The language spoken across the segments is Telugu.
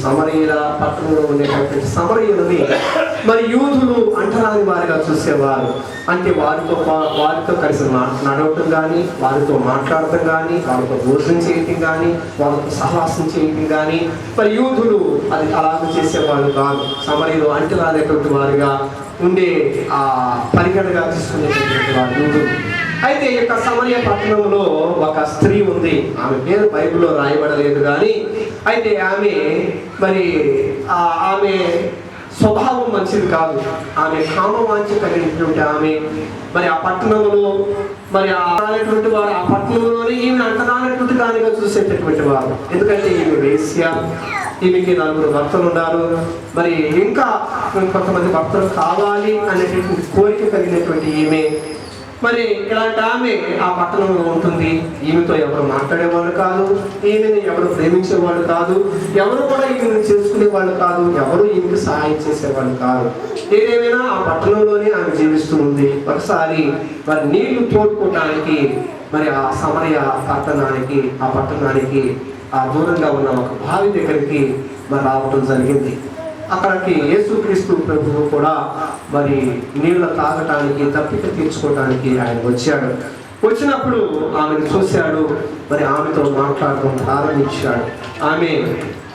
సమరయుల పట్టణంలో ఉండేటటువంటి సమరయులని మరి యూదులు అంటరాని వారిగా చూసేవారు. అంటే వారితో కలిసి నడవటం కానీ, వారితో మాట్లాడటం కానీ, వారితో భోజనం చేయటం కానీ, వారితో సహవాసం చేయటం కానీ మరి యూదులు అది అలాగ చేసేవాళ్ళు కాదు. సమరయులు అంటరానేటువంటి వారిగా ఉండే ఆ పరిగణగా తీసుకునేటటువంటి వారు యూదులు. అయితే ఈ యొక్క సమరయ పట్టణంలో ఒక స్త్రీ ఉంది. ఆమె పేరు బైబిల్లో రాయబడలేదు కానీ అయితే ఆమె స్వభావం మంచిది కాదు. ఆమె కామవాంఛ కలిగినటువంటి ఆమె మరి ఆ పట్టణంలో మరి అనేటువంటి వారు ఆ పట్టణంలోనే ఈమె అంటరానటువంటి దానిగా చూసేటటువంటి వారు. ఎందుకంటే ఈమె వేశ్య, ఈమెకి 4 భర్తలు ఉన్నారు. మరి ఇంకా కొంతమంది భర్తలు కావాలి అనేటటువంటి కోరిక కలిగినటువంటి ఈమె మరి ఇలాంటి ఆమె ఆ పట్టణంలో ఉంటుంది. ఈమెతో ఎవరు మాట్లాడేవాళ్ళు కాదు, ఈమెని ఎవరు ప్రేమించేవాళ్ళు కాదు, ఎవరు కూడా ఈమెను చేసుకునేవాళ్ళు కాదు, ఎవరు ఈమెకి సహాయం చేసేవాళ్ళు కాదు. ఏదేమైనా ఆ పట్టణంలోనే ఆమె జీవిస్తూ ఉంది. ఒకసారి మరి నీళ్లు తోడుకోవడానికి మరి ఆ సమరయ పట్టణానికి ఆ దూరంగా ఉన్న ఒక బావి దగ్గరికి మరి రావడం జరిగింది. అక్కడికి యేసుక్రీస్తు ప్రభువు కూడా మరి నీళ్ళ తాగటానికి, తప్పిక తీర్చుకోవటానికి ఆయన వచ్చాడు. వచ్చినప్పుడు ఆమెను చూశాడు, మరి ఆమెతో మాట్లాడటం ప్రారంభించాడు. ఆమె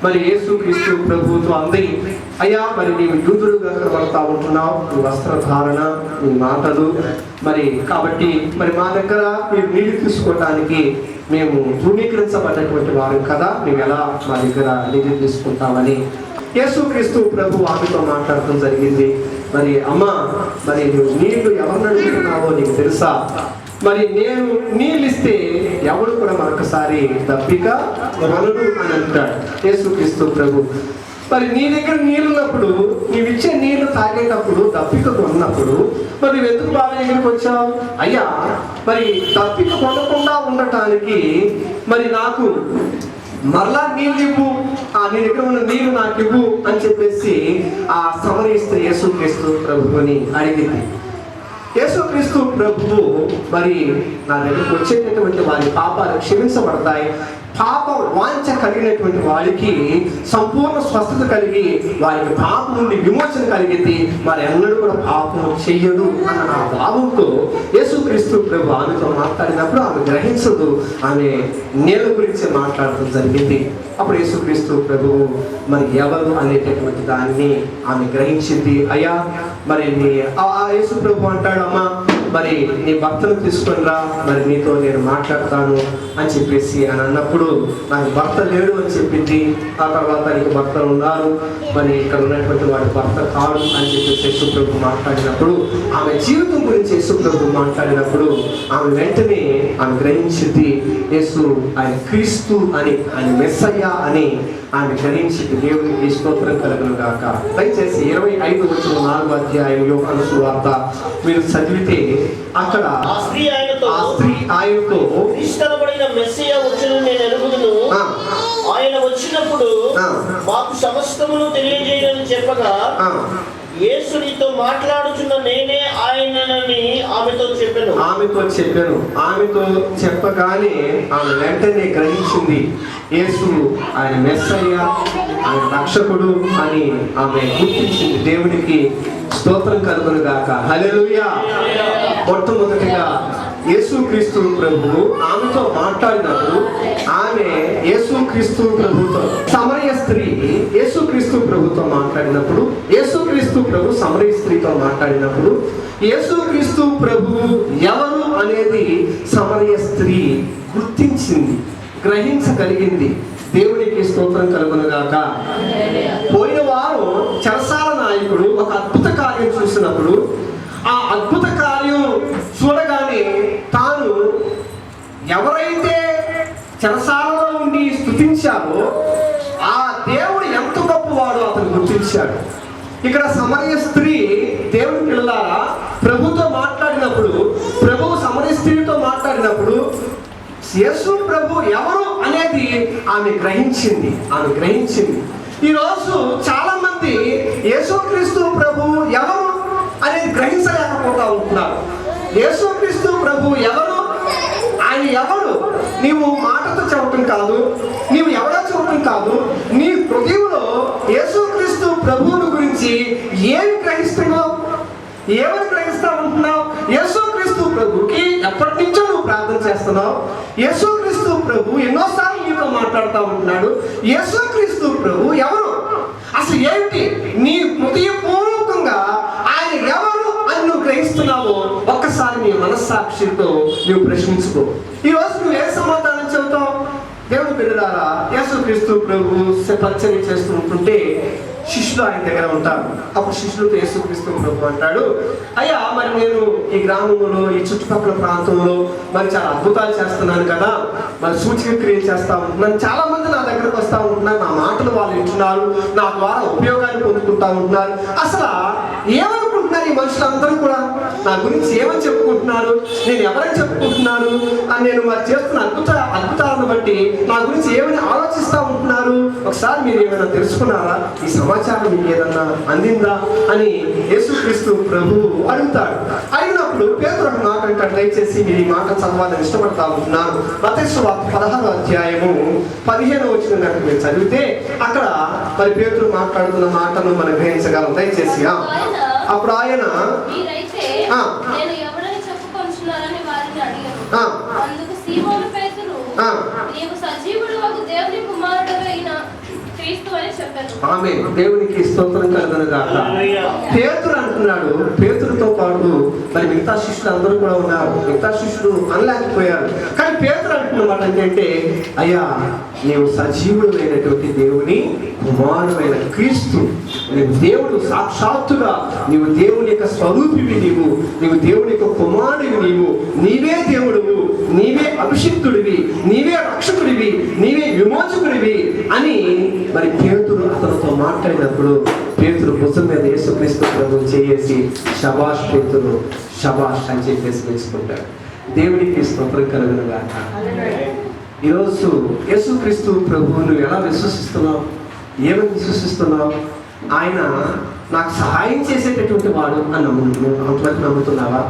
మరి యేసుక్రీస్తు ప్రభువుతో అంది, అయ్యా మరి నీవు యూదుడుగా కనబడతా ఉంటున్నావు, నీ వస్త్రధారణ, నీ మాటలు మరి కాబట్టి మరి మా దగ్గర మీరు నీళ్లు తీసుకోవటానికి మేము ధృవీకరించబడినటువంటి వారు కదా, మేము ఎలా మా దగ్గర నీళ్లు తీసుకుంటామని యేసుక్రీస్తు ప్రభు ఆమెతో మాట్లాడటం జరిగింది. మరి అమ్మ, మరి నువ్వు నీళ్లు ఎవరిని అడుగుతున్నావో నీకు తెలుసా? మరి నేను నీళ్ళు ఇస్తే ఎవడు కూడా మరొకసారి దప్పిక కొనడు అని అంటాడు యేసుక్రీస్తు ప్రభు. మరి నీ దగ్గర నీళ్ళున్నప్పుడు, నీవిచ్చే నీళ్లు తాగేటప్పుడు దప్పిక కొన్నప్పుడు మరి ఎందుకు బాగా దగ్గరికి వచ్చావు? అయ్యా మరి దప్పిక కొనకుండా ఉండటానికి మరి నాకు మరలా నీళ్ళు ఇవ్వు, నీ దగ్గర ఉన్న నీళ్ళు నాకు ఇవ్వు అని చెప్పేసి ఆ సమరయ స్త్రీ యేసుక్రీస్తు ప్రభువుని అడిగింది. యేసుక్రీస్తు ప్రభువు మరి నా దగ్గరకు వచ్చేటటువంటి వారి పాపాలు క్షమించబడతాయి, పాప వాంఛ కలిగినటువంటి వారికి సంపూర్ణ స్వస్థత కలిగి వారికి పాపం నుండి విమోచన కలిగింది, మరి ఎన్నడూ కూడా పాపం చెయ్యడు అన్న ఆ భావంతో యేసుక్రీస్తు ప్రభు ఆమెతో మాట్లాడినప్పుడు ఆమె గ్రహించదు, ఆమె నీళ్ళ గురించి మాట్లాడటం జరిగింది. అప్పుడు యేసుక్రీస్తు ప్రభువు మరి ఎవరు అనేటటువంటి దాన్ని ఆమె గ్రహించింది. అయ్యా మరి యేసు ప్రభు అంటాడు, అమ్మా మరి నీ భర్తను తీసుకొని రా, మరి నీతో నేను మాట్లాడతాను అని చెప్పేసి అని అన్నప్పుడు నాకు భర్త లేడు అని చెప్పింది. ఆ తర్వాత నీకు భర్తలు ఉన్నారు, మరి ఇక్కడ ఉన్నటువంటి వాడి భర్త కాడు అని చెప్పేసి యేసు ప్రభు మాట్లాడినప్పుడు, ఆమె జీవితం గురించి యేసు ప్రభు మాట్లాడినప్పుడు ఆమె వెంటనే ఆమె గ్రహించింది, యేసు ఆయన క్రీస్తు అని, ఆయన మెస్సయ్య అని ఆమె గ్రహించింది. దేవునికి స్తోత్రం కలుగును గాక. దయచేసి 25:4 అధ్యాయం యోహాను సువార్త మీరు చదివితే అక్కడ ఆ స్త్రీ ఆయనతో ఆయన వచ్చినప్పుడు మాకు సమస్తమును తెలియజేయని చెప్పగా, యేసు నీతో మాట్లాడుచున్న నేనే ఆయనని ఆమెతో చెప్పాను. ఆమెతో చెప్పగానే ఆమె వెంటనే గ్రహించింది, యేసు ఆయన మెస్సయ్య, ఆయన రక్షకుడు అని ఆమె గుర్తించింది. దేవునికి స్తోత్రం కలుగును గాక. హల్లెలూయా. మొట్టమొదటిగా యేసుక్రీస్తు ప్రభువు ఆమెతో మాట్లాడినప్పుడు ఆమె యేసుక్రీస్తు ప్రభుతో, సమరయ స్త్రీ యేసుక్రీస్తు ప్రభుతో మాట్లాడినప్పుడు, యేసుక్రీస్తు ప్రభు సమరయ స్త్రీతో మాట్లాడినప్పుడు యేసుక్రీస్తు ప్రభువు ఎవరు అనేది సమరయ స్త్రీ గుర్తించింది, గ్రహించగలిగింది. దేవునికి స్తోత్రం కలుగును గాక. పోయిన వారం చెరసాల నాయకుడు ఒక అద్భుత కార్యం చూసినప్పుడు ఆ అద్భుత కార్యం చూడగానే తాను ఎవరైతే చెరసాలలో ఉండి స్తుతించాడో ఆ దేవుడు ఎంత గొప్పవాడో అతను గుర్తించాడు. ఇక్కడ సమరయ స్త్రీ దేవుని పిల్లలారా ప్రభుతో మాట్లాడినప్పుడు, ప్రభువు సమరయ స్త్రీతో మాట్లాడినప్పుడు యేసు ప్రభు ఎవరు అనేది ఆమె గ్రహించింది. ఈరోజు చాలా మంది యేసుక్రీస్తు ప్రభు ఎవరు అనేది గ్రహించలేకపోతా ఉంటున్నారు. యేసుక్రీస్తు ప్రభు ఎవరు, ఆయన ఎవరు నీవు మాటతో చెప్పటం కాదు, నీవు ఎవరో చెప్పటం కాదు, నీ హృదయంలో ప్రభువుని గురించి ఏమి గ్రహిస్తున్నావు? ఏమని గ్రహిస్తా ఉంటున్నావు? యేసుక్రీస్తు ప్రభుకి ఎప్పటి నుంచో నువ్వు ప్రార్థన చేస్తున్నావు. యేసుక్రీస్తు ప్రభు ఎన్నోసార్లు నీతో మాట్లాడుతూ ఉంటున్నాడు. యేసుక్రీస్తు ప్రభు ఎవరు? అసలు ఏంటి నీ హృదయపూర్వకంగా ఆయన ఎవరు అని నువ్వు గ్రహిస్తున్నావో ఒక్కసారి నీ మనస్సాక్షితో నువ్వు ప్రశ్నించుకో. ఈరోజు నువ్వు ఏ సమాధానం చెబుతావు? దేవుని బిడ్డలారా, యేసుక్రీస్తు ప్రభు పరిచర్య చేస్తూ ఉంటుంటే శిష్యులు ఆయన దగ్గర ఉంటారు. అప్పుడు శిష్యులతో యేసుక్రీస్తు ప్రభు అంటాడు, అయ్యా మరి నేను ఈ గ్రామంలో ఈ చుట్టుపక్కల ప్రాంతంలో మరి చాలా అద్భుతాలు చేస్తున్నాను కదా, మరి సూచక క్రియలు చేస్తా ఉంటున్నాను, చాలా మంది నా దగ్గరకు వస్తూ ఉంటున్నారు, నా మాటలు వాళ్ళు వింటున్నారు, నా ద్వారా ఉపయోగాన్ని పొందుకుంటా ఉంటున్నారు. అసలు ఏమనుకుంటున్నారు ఈ మనుషులందరూ కూడా? నా గురించి ఏమని చెప్పుకుంటున్నారు? నేను ఎవరని చెప్పుకుంటున్నాను? నేను మరి చేస్తున్న అద్భుతాలను బట్టి నా గురించి ఏమని ఆలోచిస్తూ ఉంటున్నారు? ఒకసారి మీరు ఏమైనా తెలుసుకున్నారా? ఈ సమాచారం మీకు ఏదన్నా అందిందా అని యేసుక్రీస్తు ప్రభు అడుగుతాడు. అడిగినప్పుడు పేతురు ఒక మాట అంటాడు. దయచేసి మీరు ఈ మాట చదవాలని ఇష్టపడతా ఉంటున్నాను. మత్తయి సువార్త 16వ అధ్యాయము 15వ వచనం కనుక మీరు చదివితే అక్కడ మరి పేతురు మాట్లాడుతున్న మాటను మనం గ్రహించగలం. దయచేసి అప్పుడు ఆయన ఆమె దేవునికి స్తోత్రం కలుగును గాక. పేతురు అంటున్నాడు. పేతురుతో పాటు మరి మిగతా శిష్యులు అందరూ కూడా ఉన్నారు. మిగతా శిష్యులు అనలేకపోయారు. కానీ పేతురు అంటున్నమాట ఏంటంటే, అయ్యా నీవు సజీవుడు అయినటువంటి దేవుని కుమారుడైన క్రీస్తు, నీవు దేవుడు సాక్షాత్తుగా, నీవు దేవుని యొక్క స్వరూపివి, నీవు దేవుని యొక్క కుమారుడివి, నీవే దేవుడువు, నీవే అభిషిక్తుడివి, నీవే రక్షకుడివి, నీవే విమోచకుడివి అని మరి పేతురు అతనితో మాట్లాడినప్పుడు పేతురు భుజం మీద యేసుక్రీస్తు ప్రభువు చేసి శబాష్ పేతురు శబాష్ అని చెప్పేసి మెచ్చుకుంటాడు. దేవునికి స్తోత్రం కలుగును గాక. ఈరోజు యేసుక్రీస్తు ప్రభువును ఎలా విశ్వసిస్తున్నావు? ఏమని విశ్వసిస్తున్నావు? ఆయన నాకు సహాయం చేసేటటువంటి వాడు అని అంతవరకు నమ్ముతున్నావా?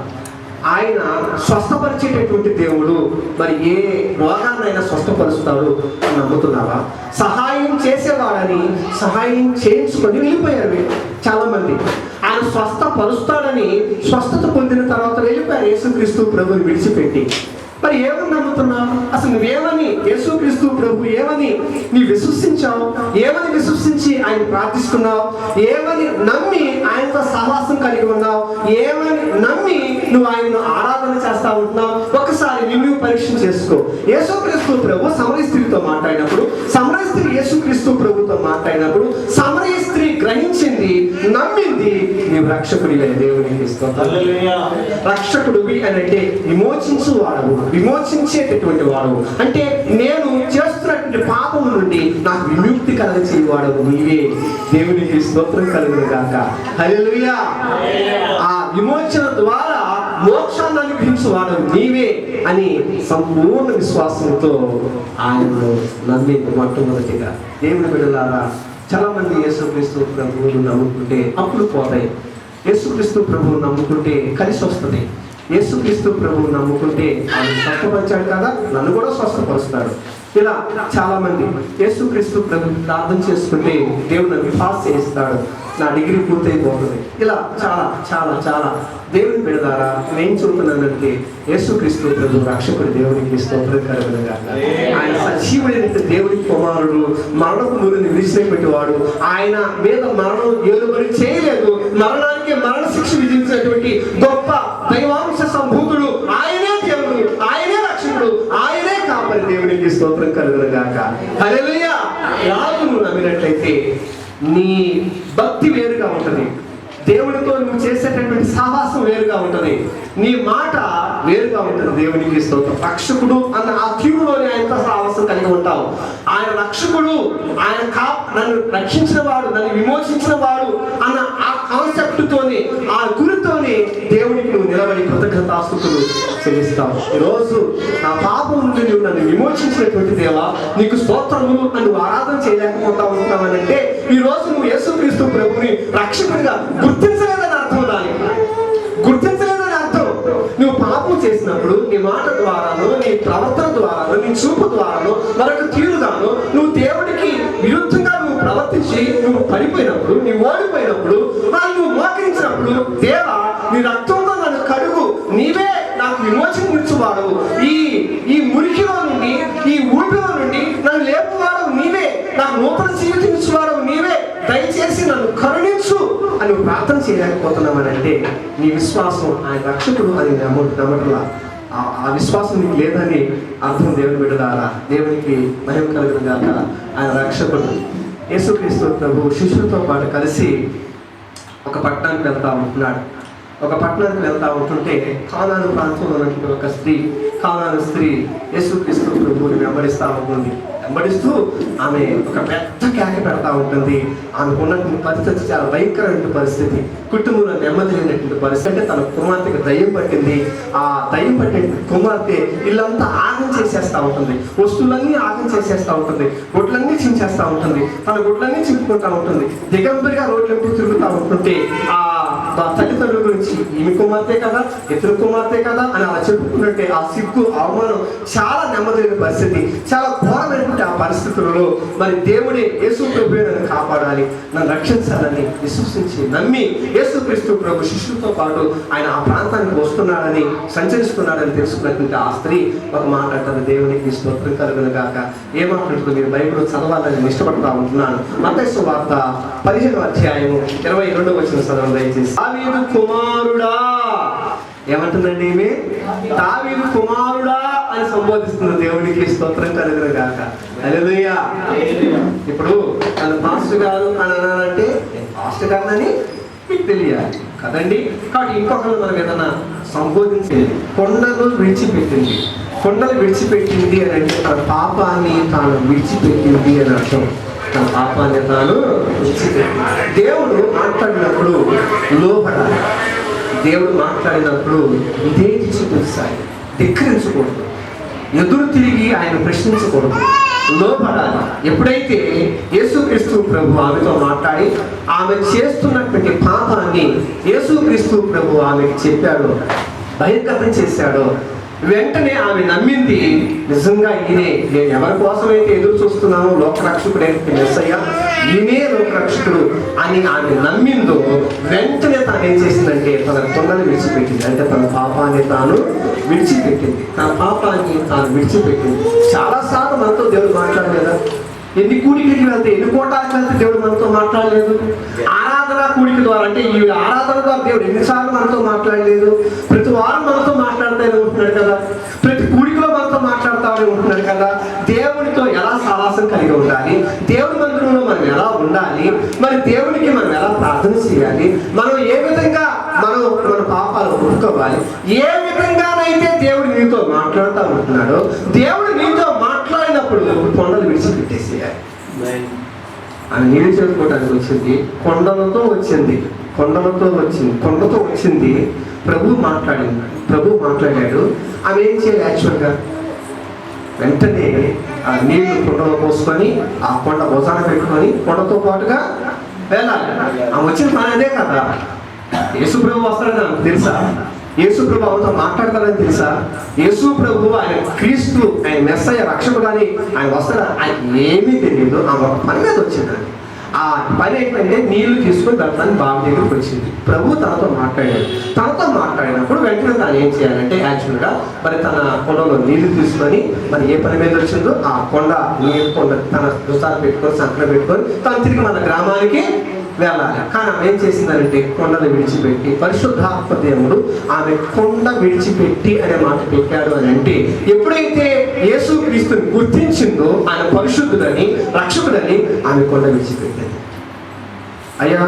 ఆయన స్వస్థపరిచేటటువంటి దేవుడు, మరి ఏ రోగాన్నైనా స్వస్థపరుస్తాడు అని నమ్ముతున్నావా? సహాయం చేసేవాడని సహాయం చేయించుకొని వెళ్ళిపోయారు చాలా మంది. ఆయన స్వస్థపరుస్తాడని స్వస్థత పొందిన తర్వాత వెళ్ళిపోయారు యేసుక్రీస్తు ప్రభుని విడిచిపెట్టి. మరి ఏమని నమ్ముతున్నావు? అసలు నువ్వేమని యేసుక్రీస్తు ప్రభు ఏమని నీ విశ్వసించావు? ఏమని విశ్వసించి ఆయన ప్రార్థిస్తున్నావు? ఏమని నమ్మి ఆయనతో సహవాసం కలిగి ఉన్నావు? ఏమని నమ్మి నువ్వు ఆయనను ఆరాధన చేస్తా ఉంటున్నావు? ఒకసారి నువ్వు పరీక్ష చేసుకో. యేసుక్రీస్తు ప్రభు సమరయ స్త్రీతో మాట్లాడినప్పుడు, సమరయ స్త్రీ యేసుక్రీస్తు ప్రభుతో మాట్లాడినప్పుడు సమరయ స్త్రీ గ్రహించింది, నమ్మింది, నీవు రక్షకుడివే. దేవునికి స్తోత్రం. రక్షకుడివి అని అంటే విమోచించు వాడవు, విమోచించేటటువంటి వాడు. అంటే నేను చేస్తున్నటువంటి పాపం నుండి నాకు విముక్తి కలగచేయవాడు నీవే. దేవునికి స్తోత్రం కలుగును గాక. హల్లెలూయా. ఆ విమోచన ద్వారా మోక్షాన్ని అనుగ్రహించువాడు నీవే అని సంపూర్ణ విశ్వాసంతో ఆయనను నమ్మింది మొట్టమొదటిగా. దేవుని బిడ్డలారా, చాలా మంది యేసుక్రీస్తు ప్రభువును నమ్ముకుంటే అప్పులు పోతాయి. యేసుక్రీస్తు ప్రభువును నమ్ముకుంటే కలిసి వస్తుంది. యేసుక్రీస్తు ప్రభువు నమ్ముకుంటే ఆయన స్వస్థపరిచాడు కదా, నన్ను కూడా స్వస్థపరుస్తాడు. ఇలా చాలా మంది యేసుక్రీస్తు ప్రభు ప్రార్థన చేసుకుంటే దేవుడు నన్ను పాస్ చేయిస్తాడు, నా డిగ్రీ పూర్తయిపోతుంది. ఇలా చాలా చాలా చాలా దేవుని బిడ్డలారా, నేను చెబుతున్నానంటే యేసుక్రీస్తు ప్రభు రక్షకుడు. దేవునికి స్తోత్రం కలుగును గాక. ఆయన సజీవుడైన దేవుడి కుమారుడు, మరణపు మూలని విడిచిపెట్టేవాడు. ఆయన మీద మరణం ఏలుబడి చేయలేదు, మరణానికి మరణ శిక్ష విధించినటువంటి గొప్ప దైవాంశ సంభూతుడు ఆయనే దేవుడు, ఆయనే రక్షకుడు, ఆయనే కాపరి. దేవునికి స్తోత్రం కలుగును గాక. హల్లెలూయా. నువ్వు నమ్మినట్లయితే నీ భక్తి వేరుగా ఉంటుంది, దేవుడితో నువ్వు చేసేటటువంటి సాహసం వేరుగా ఉంటుంది, నీ మాట వేరుగా ఉంటుంది. దేవునికి స్తోత్రం. రక్షకుడు అన్న ఆ క్యూలోనే ఆయనతో సాహసం కలిగి ఉంటావు. ఆయన రక్షకుడు, ఆయన నన్ను రక్షించిన వాడు, నన్ను విమోచించిన వాడు అన్న ఆ కాన్సెప్ట్తోనే, ఆ గురితోనే దేవునికి నువ్వు నిలబడి కృతజ్ఞతాస్తుతులు చెల్లిస్తావు. ఈరోజు నా పాపం నుండి నువ్వు నన్ను విమోచించినటువంటి దేవా నీకు స్తోత్రములు అని నువ్వు ఆరాధన చేయలేకపోతా ఉంటావనంటే ఈ రోజు నువ్వు యేసుక్రీస్తు ప్రభుని రక్షకుడిగా గుర్తించలేదని అర్థం. దానికి గుర్తించలేదని అర్థం. నువ్వు పాపం చేసినప్పుడు నీ మాట ద్వారాను, నీ ప్రవర్తన ద్వారాను, నీ చూపు ద్వారాను, మరొక తీరుగాను నువ్వు దేవుడికి విరుద్ధంగా నువ్వు ప్రవర్తించి నువ్వు పడిపోయినప్పుడు, నీవు ఓడిపోయినప్పుడు, నువ్వు మోకరించినప్పుడు, దేవా నీ రక్తంతో నన్ను కడుగు, నీవే నాకు విమోచన ఇచ్చువాడు, ఈ మురికిలో నుండి, ఈ ఊపిలో నుండి నన్ను లేపువాడు నీవే, నాకు నూతన జీవితం ఇచ్చువాడు నీవే, దయచేసి నన్ను కరుణించు అని ప్రార్థన చేయలేకపోతున్నామని అంటే నీ విశ్వాసం ఆయన రక్షకుడు అని నమ్మటంలా, ఆ విశ్వాసం నీకు లేదని అర్థం. దేవుని బిడ్డలారా, దేవునికి మహిమ కలుగును గాక. ఆయన రక్షకుడు యేసుక్రీస్తు ప్రభు శిష్యులతో పాటు కలిసి ఒక పట్టణానికి వెళ్తా ఉంటున్నాడు. ఒక పట్టణానికి వెళ్తా ఉంటుంటే కానాను ప్రాంతంలో ఉన్నటువంటి ఒక స్త్రీ, కానాను స్త్రీ యేసుక్రీస్తు ప్రభువుని వెంబడిస్తూ ఆమె ఒక పెద్ద కేక పెడతా ఉంటుంది. ఆమెకు ఉన్నటువంటి పరిస్థితి చాలా భయంకరమైన పరిస్థితి, కుటుంబంలో నెమ్మది లేనటువంటి పరిస్థితి. అంటే తన కుమార్తెకి దయ్యం పట్టింది. ఆ దయ్యం పట్టిన కుమార్తె ఇల్లంతా ఆగం చేసేస్తూ ఉంటుంది, వస్తువులన్నీ ఆగం చేసేస్తూ ఉంటుంది, గుడ్లన్నీ చించేస్తూ ఉంటుంది, తన గుడ్లన్నీ చింపుకుంటూ ఉంటుంది, దిగంబరిగా రోడ్లెంపు తిరుగుతూ ఉంటుంటే ఆ తల్లిదండ్రుల గురించి ఈమె కుమార్తె కదా, ఇతరు కుమార్తె కదా అని అలా చెప్పుకున్నట్టే ఆ సిగ్గు, అవమానం, చాలా నెమ్మదిలేని పరిస్థితి, చాలా ఘోరమైనటువంటి ఆ పరిస్థితులలో మరి దేవుడే యేసు ప్రభువే నన్ను కాపాడాలి, నన్ను రక్షించాలని విశ్వసించి నమ్మి యేసుక్రీస్తు ప్రభు శిష్యులతో పాటు ఆయన ఆ ప్రాంతానికి వస్తున్నాడని, సంచరిస్తున్నాడని తెలుసుకున్నటువంటి ఆ స్త్రీ ఒక మాట అంటారు, దేవునికి స్తోత్రం కలుగును గాక. ఏ మాట్లాడుతుంది మీరు బైబిల్ చదవాలని నేను ఇష్టపడతా ఉంటున్నాను. మత్తయి సువార్త 15వ అధ్యాయము 22వ వచనం చదవండి దయచేసి. దావీదు కుమారుడా, ఏమంటుందండి ఈమె? దావీదు కుమారుడా అని సంబోధిస్తుంది. దేవునికి స్తోత్రం కలుగును గాక. హల్లెలూయా. ఇప్పుడు తను పాస్టర్ గారు అని అనాలంటే పాస్టర్ గారు అని మీకు తెలియాలి కదండి. కాబట్టి ఇంకొకరు మనం ఏదైనా సంబోధించేది, కొండలు విడిచిపెట్టింది. కొండలు విడిచిపెట్టింది అని అంటే తన పాపాన్ని తాను విడిచిపెట్టింది అని అర్థం. తన పాపాన్ని తాను విడిచిపెట్టింది. దేవుడు మాట్లాడినప్పుడు లోపడాలి. దేవుడు మాట్లాడినప్పుడు ఇదేంటి చూపిస్తాయి, ధిక్కరించకూడదు, ఎదురు తిరిగి ఆయన ప్రశ్నించకూడదు, లోపడాలి. ఎప్పుడైతే యేసుక్రీస్తు ప్రభు ఆమెతో మాట్లాడి ఆమె చేస్తున్నటువంటి పాపాన్ని యేసుక్రీస్తు ప్రభు ఆమెకి చెప్పాడో, బహిర్గతం చేశాడో, వెంటనే ఆమె నమ్మింది. నిజంగా ఈయనే, నేను ఎవరి కోసమైతే ఎదురు చూస్తున్నానో లోకరక్షకుడైన మెస్సయ్య, ఈయనే లోకరక్షకుడు అని ఆమె నమ్మిందో, వెంటనే తాను ఏం చేసిందంటే తన కొండను విడిచిపెట్టింది. అంటే తన పాపాన్ని తాను విడిచిపెట్టింది. తన పాపాన్ని తాను విడిచిపెట్టింది. చాలాసార్లు మనతో దేవుడు మాట్లాడలేదా? ఎన్ని కూడికలకి వెళ్తే, ఎన్ని కోటాలకు వెళ్తే దేవుడు మనతో మాట్లాడలేదు? ఆరాధన కూడిక ద్వారా, అంటే ఈ ఆరాధన ద్వారా దేవుడు ఎన్నిసార్లు మనతో మాట్లాడలేదు? ప్రతి వారం మనతో మాట్లాడుతూనే ఉంటున్నాడు కదా, ప్రతి కూడికలో మనతో మాట్లాడుతూనే ఉంటున్నాడు కదా. దేవునితో ఎలా సావాసం కలిగి ఉండాలి, దేవుని మందిరంలో మనం ఎలా ఉండాలి, మరి దేవునికి మనం ఎలా ప్రార్థన చేయాలి, మనం ఏ విధంగా మన పాపాలు ఒప్పుకోవాలి, ఏ విధంగానైతే దేవుడు నీతో మాట్లాడుతూ ఉంటున్నాడో, దేవుడు నీతో మాట్లాడినప్పుడు కొండలు విడిచిపెట్టేసేయాలి. ఆమె నీళ్ళు చేసుకోవడానికి వచ్చింది, కొండలతో వచ్చింది. ప్రభు మాట్లాడాడు. ఆమె ఏం చేయాలి? యాక్చువల్గా వెంటనే ఆ నీళ్లు కొండలో పోసుకొని ఆ కొండ భుజాన పెట్టుకొని కొండతో పాటుగా వెళ్ళాలి. ఆమె వచ్చిన పని అదే కదా. యేసు ప్రభు వస్తాడని నాకు తెలుసా? యేసు ప్రభు ఆమెతో మాట్లాడతాడని తెలుసా? యేసు ప్రభు ఆయన క్రీస్తు, ఆయన మెస్సయ్య రక్షకుడు అని ఆయన వస్తాడు ఆయన ఏమీ తెలియదు. ఆమె పని మీద వచ్చిందండి. ఆ పని ఏంటంటే నీళ్లు తీసుకొని తన బావి దగ్గరికి వచ్చింది. ప్రభు తనతో మాట్లాడినప్పుడు వెంటనే తాను ఏం చేయాలంటే యాక్చువల్గా మరి తన కొండలో నీళ్లు తీసుకొని మరి ఏ పని మీద వచ్చిందో ఆ నీళ్ళ కొండ తన దుసాలు పెట్టుకొని సంకన పెట్టుకొని తను తిరిగి మన గ్రామానికి వెళ్ళాలి. కానీ ఆమె ఏం చేసిందంటే కొండలు విడిచిపెట్టి, పరిశుద్ధాత్మ దేవుడు ఆమె కొండ విడిచిపెట్టి అనే మాట పెట్టాడు అని అంటే, ఎప్పుడైతే యేసుక్రీస్తుని గుర్తించిందో ఆయన పరిశుద్ధుడని, రక్షకుడని, ఆమె కొండ విడిచిపెట్టింది. అయ్యా,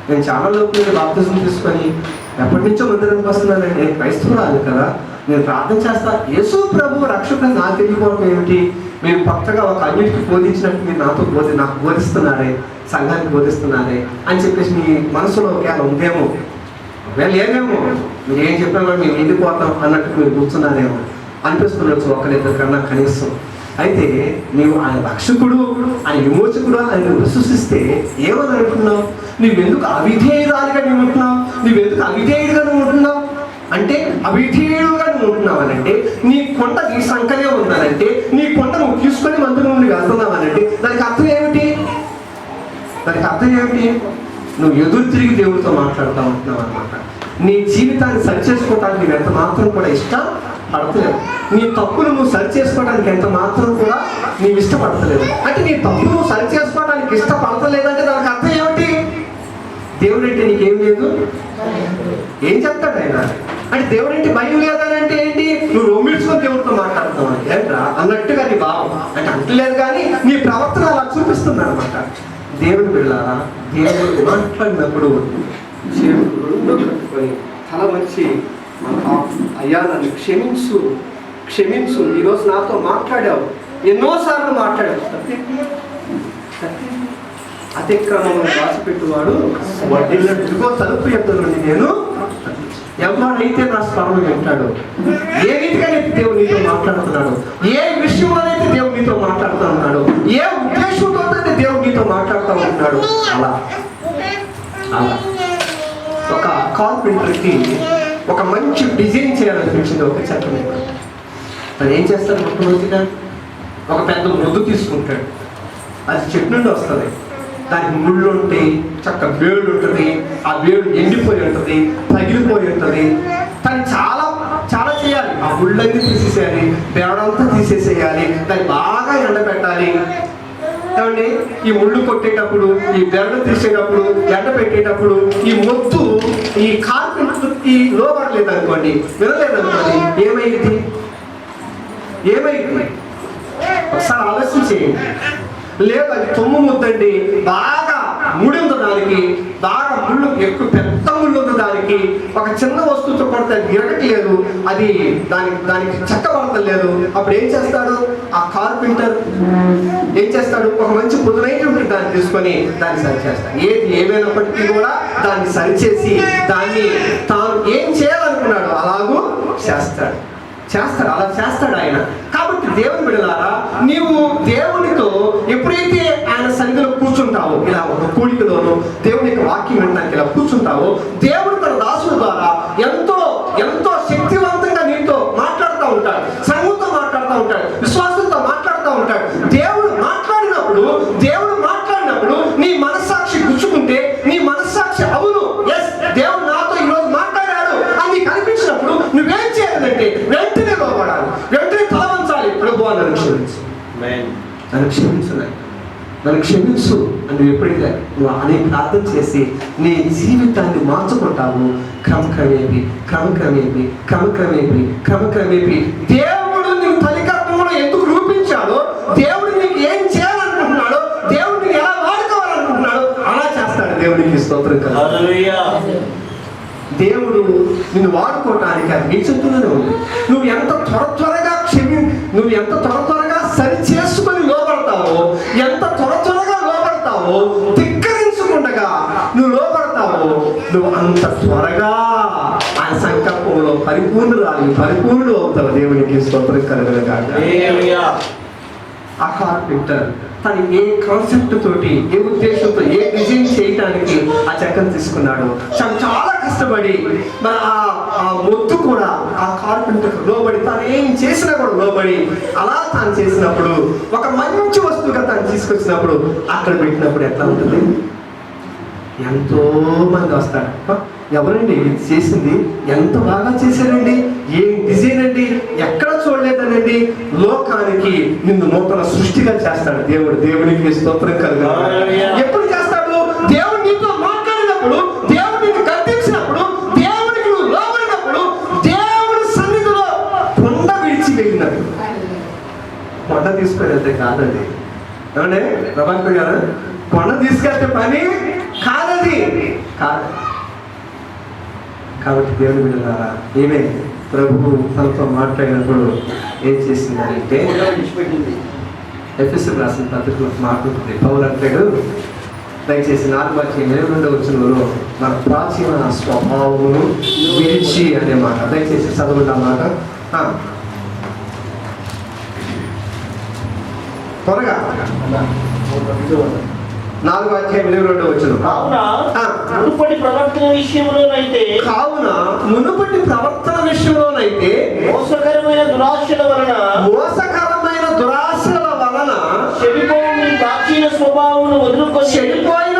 నేను చాలా లోపల బాప్తిజం తీసుకొని ఎప్పటి నుంచో మందిరానికి వస్తున్నానండి, నేను క్రైస్తవురాలు కదా, నేను ప్రార్థన చేస్తా, యేసు ప్రభు రక్షకుడు నాకు తెలియకపోవడం ఏమిటి? మీరు కొత్తగా ఒక అన్నిటికి బోధించినట్టు మీరు నాకు బోధిస్తున్నారే, సంఘానికి బోధిస్తున్నారే అని చెప్పేసి మీ మనసులో ఒకవేళ ఉందేమో, ఒకవేళ ఏమేమో మీరు ఏం చెప్పినా కూడా మేము వెళ్ళిపోతాం అన్నట్టు మీరు కూర్చున్నారేమో అనిపిస్తుండొచ్చు ఒకరిద్దరు కన్నా కనీసం. అయితే నీవు ఆయన రక్షకుడు, ఆయన విమోచకుడు అని నువ్వు విశ్వసిస్తే ఏమని అనుకున్నావు? నువ్వెందుకు అవిధేయురాలుగా నువ్వు ఉంటున్నావు? నువ్వెందుకు అవిధేయుడిగా నువ్వు ఉంటున్నావు? అంటే అవిధేయుడుగా నువ్వు ఉంటున్నావు అనంటే, నీ కొండ నీ సంకనే ఉందనంటే, నీ కొండ నువ్వు తీసుకొని మందిరం నుండి వెళ్తున్నావు అనంటే దానికి అర్థం ఏమిటి? దానికి అర్థం ఏమిటి? నువ్వు ఎదురు తిరిగి దేవుడితో మాట్లాడుతూ ఉంటున్నావు అనమాట. నీ జీవితాన్ని సరి చేసుకోవడానికి నువ్వు ఎంత మాత్రం కూడా ఇష్టపడతలేదు. నీ తప్పులు నువ్వు సరి చేసుకోవడానికి ఎంత మాత్రం కూడా నీవు ఇష్టపడతలేదు. అంటే నీ తప్పు నువ్వు సరి చేసుకోవడానికి ఇష్టపడతలేదంటే దానికి అర్థం ఏమిటి? దేవుడు అంటే నీకేం లేదు. ఏం చెప్తాడు ఆయన? అంటే దేవుడు అంటే భయం లేదని అంటే ఏంటి? నువ్వు రోమిడ్స్కొని దేవుడితో మాట్లాడుతున్నావు ఏంట్రా అన్నట్టుగా నీ భావం. అంటే అంటలేదు కానీ నీ ప్రవర్తన అలా చూపిస్తుంది అనమాట. దేవుడు వెళ్ళారా, దేవుడు మాట్లాడినప్పుడు చెవులు కట్టుకొని తల మంచి అయ్యా నన్ను క్షమించు క్షమించు, ఈరోజు నాతో మాట్లాడావు, ఎన్నోసార్లు మాట్లాడావు, అతిక్రమంలో దాచిపెట్టువాడు వడ్డీలో తలుపు ఎద్దు నుండి నేను ఎవరైతే నా స్వరం వింటాడు. ఏ రీతిగా దేవుడు నీతో మాట్లాడుతున్నాడు, ఏ విషయంలోనైతే దేవుడు నీతో మాట్లాడుతూ ఉన్నాడు, ఏ ఉద్దేశంతో అయితే దేవుడు నీతో మాట్లాడుతూ ఉంటున్నాడు. అలా అలా ఒక కార్పెంటర్కి ఒక మంచి డిజైన్ చేయాలనిపించింది ఒక చెక్క మీద. తను ఏం చేస్తాడు? మొట్టమొదటిగా ఒక పెద్ద ముద్దు తీసుకుంటాడు. అది చెట్టు నుండి వస్తుంది, దానికి ముళ్ళు ఉంటాయి, చక్క వేడు ఉంటుంది, ఆ వేడు ఎండిపోయి ఉంటుంది, తగిలిపోయి ఉంటుంది. దాన్ని చాలా చాలా చేయాలి. ఆ ముళ్ళన్నీ తీసేసేయాలి, బేడంతా తీసేసేయాలి, దాన్ని బాగా ఎండబెట్టాలి. ఏమండి, ఈ ముళ్ళు కొట్టేటప్పుడు, ఈ బెరడు తీసేటప్పుడు, ఎండ పెట్టేటప్పుడు ఈ మొత్తు ఈ కార్పెంటర్కి లోబడలేదు అనుకోండి, వినలేదనుకోండి, ఏమైంది? ఒకసారి ఆలోచన చేయండి. లేదు అది తొమ్ము ముద్దండి, బాగా ముడి ఉంది దానికి, బాగా ముళ్ళు ఎక్కువ పెద్ద ముళ్ళు ఉంది దానికి, ఒక చిన్న వస్తువుతో కొడితే అది గిరగట్లేదు, అది దానికి చెక్కబడతలేదు. అప్పుడు ఏం చేస్తాడు ఆ కార్పెంటర్? ఏం చేస్తాడు? ఒక మంచి పుదునైనటువంటి దాన్ని తీసుకొని దాన్ని సరి చేస్తాడు. ఏమైనప్పటికీ కూడా దాన్ని సరిచేసి దాన్ని తాను ఏం చేయాలనుకున్నాడు అలాగూ చేస్తాడు. అలా చేస్తాడు ఆయన. కాబట్టి దేవుని బిడ్డలారా, నీవు దేవునితో ఎప్పుడైతే ఆయన సన్నిధిలో కూర్చుంటావో, ఇలా ఒక కూడికలోనూ దేవుని యొక్క వాక్యం వినడానికి ఇలా కూర్చుంటావో, దేవుడు తన దాసుల ద్వారా ఎంతో ఎంతో శక్తివంతంగా నీతో మాట్లాడుతూ ఉంటాడు, సంఘంతో మాట్లాడుతూ ఉంటాడు, విశ్వాసంతో మాట్లాడుతూ ఉంటాడు. దేవుడు మాట్లాడినప్పుడు నీ మనస్సాక్షి గుచ్చుకుంటే, నీ మనస్సాక్షి అవును ఎస్ దేవుడు నాతో ఈరోజు మాట్లాడాడు అని నీకు అనిపించినప్పుడు నువ్వేం చేయాలంటే వెంటనే లోపడాలి, వెంటనే తలవంచాలి. ప్రభువా నన్ను క్షమించు, నన్ను క్షమించు అని ఎప్పుడైతే నువ్వు అని ప్రార్థన చేసి నీ జీవితాన్ని మార్చుకుంటావు, క్రమక్రమేపీ దేవుడు నీకు తల్లిగర్భంలో ఎందుకు రూపించాడో, దేవుడు నీకు ఏం చేయాలనుకుంటున్నాడో, దేవుడు నీకు ఎలా వాడుకోవాలనుకుంటున్నాడో అలా చేస్తాడు. దేవుడికి స్తోత్రం కదా. దేవుడు నిన్ను వాడుకోవటానికి అది నీ చేతుల్లోనే ఉంది. నువ్వు ఎంత త్వరగా సరి చేసుకుని లోపడతావో, ఎంత త్వరగా లోపడతావో, ధిక్కరించకుండా నువ్వు లోపడతావో, నువ్వు అంత త్వరగా ఆయన సంకల్పంలో పరిపూర్ణుడు అవుతావు. దేవునికి స్తోత్రం కలుగునుగాక. ఆ కార్పెంటర్ తను ఏ కాన్సెప్ట్ తోటి, ఏ ఉద్దేశంతో, ఏ డిజైన్ చేయడానికి ఆ చెక్కను తీసుకున్నాడు. చాలా కష్టపడి మరి ఆ మొత్తు కూడా ఆ కార్పెంటర్ లోబడి, తను ఏం చేసినా కూడా లోబడి, అలా తాను చేసినప్పుడు ఒక మంచి వస్తువుగా తను తీసుకొచ్చినప్పుడు అక్కడ పెట్టినప్పుడు ఎట్లా ఉంటుంది? ఎంతో మంది వస్తాడు. ఎవరండి ఇది చేసింది? ఎంత బాగా చేశారండి, ఏం డిజైన్ అండి, ఎక్కడ చూడలేదనండి. లోకానికి నిన్ను నూతన సృష్టిగా చేస్తాడు దేవుడు. దేవునికి స్తోత్రం కలుగును. ఎప్పుడు చేస్తాడు? దేవుడు నీతో మాట్లాడినప్పుడు, దేవుడు నిన్ను కల్పించినప్పుడు, దేవుడికి నువ్వు లోబడినప్పుడు, దేవుడి సన్నిధిలో కొండ విడిచి వెళ్ళినప్పుడు. కొండ తీసుకునేది కాదండి, ఏమంటే ప్రభాకర్ గారు, కొండ తీసుకెళ్తే పని కాదది కాదు. కాబట్టి దేవుని బిడ్డలారా, ఏమే ప్రభువు తనతో మాట్లాడినప్పుడు ఏం చేసిందంటే, ఎఫెసీయులకు రాసిన పత్రికలో మాట్లాడుతుంది. పౌలు అంటాడు, దయచేసి 4:22 మన ప్రాచీన స్వభావమును విడిచి అనే మాట దయచేసి చదవండి. అన్నమాట త్వరగా 4:22 కావున మునుపటి ప్రవర్తన విషయంలోనైతే మోసకరమైన దురాశల వలన చెడిపోయిన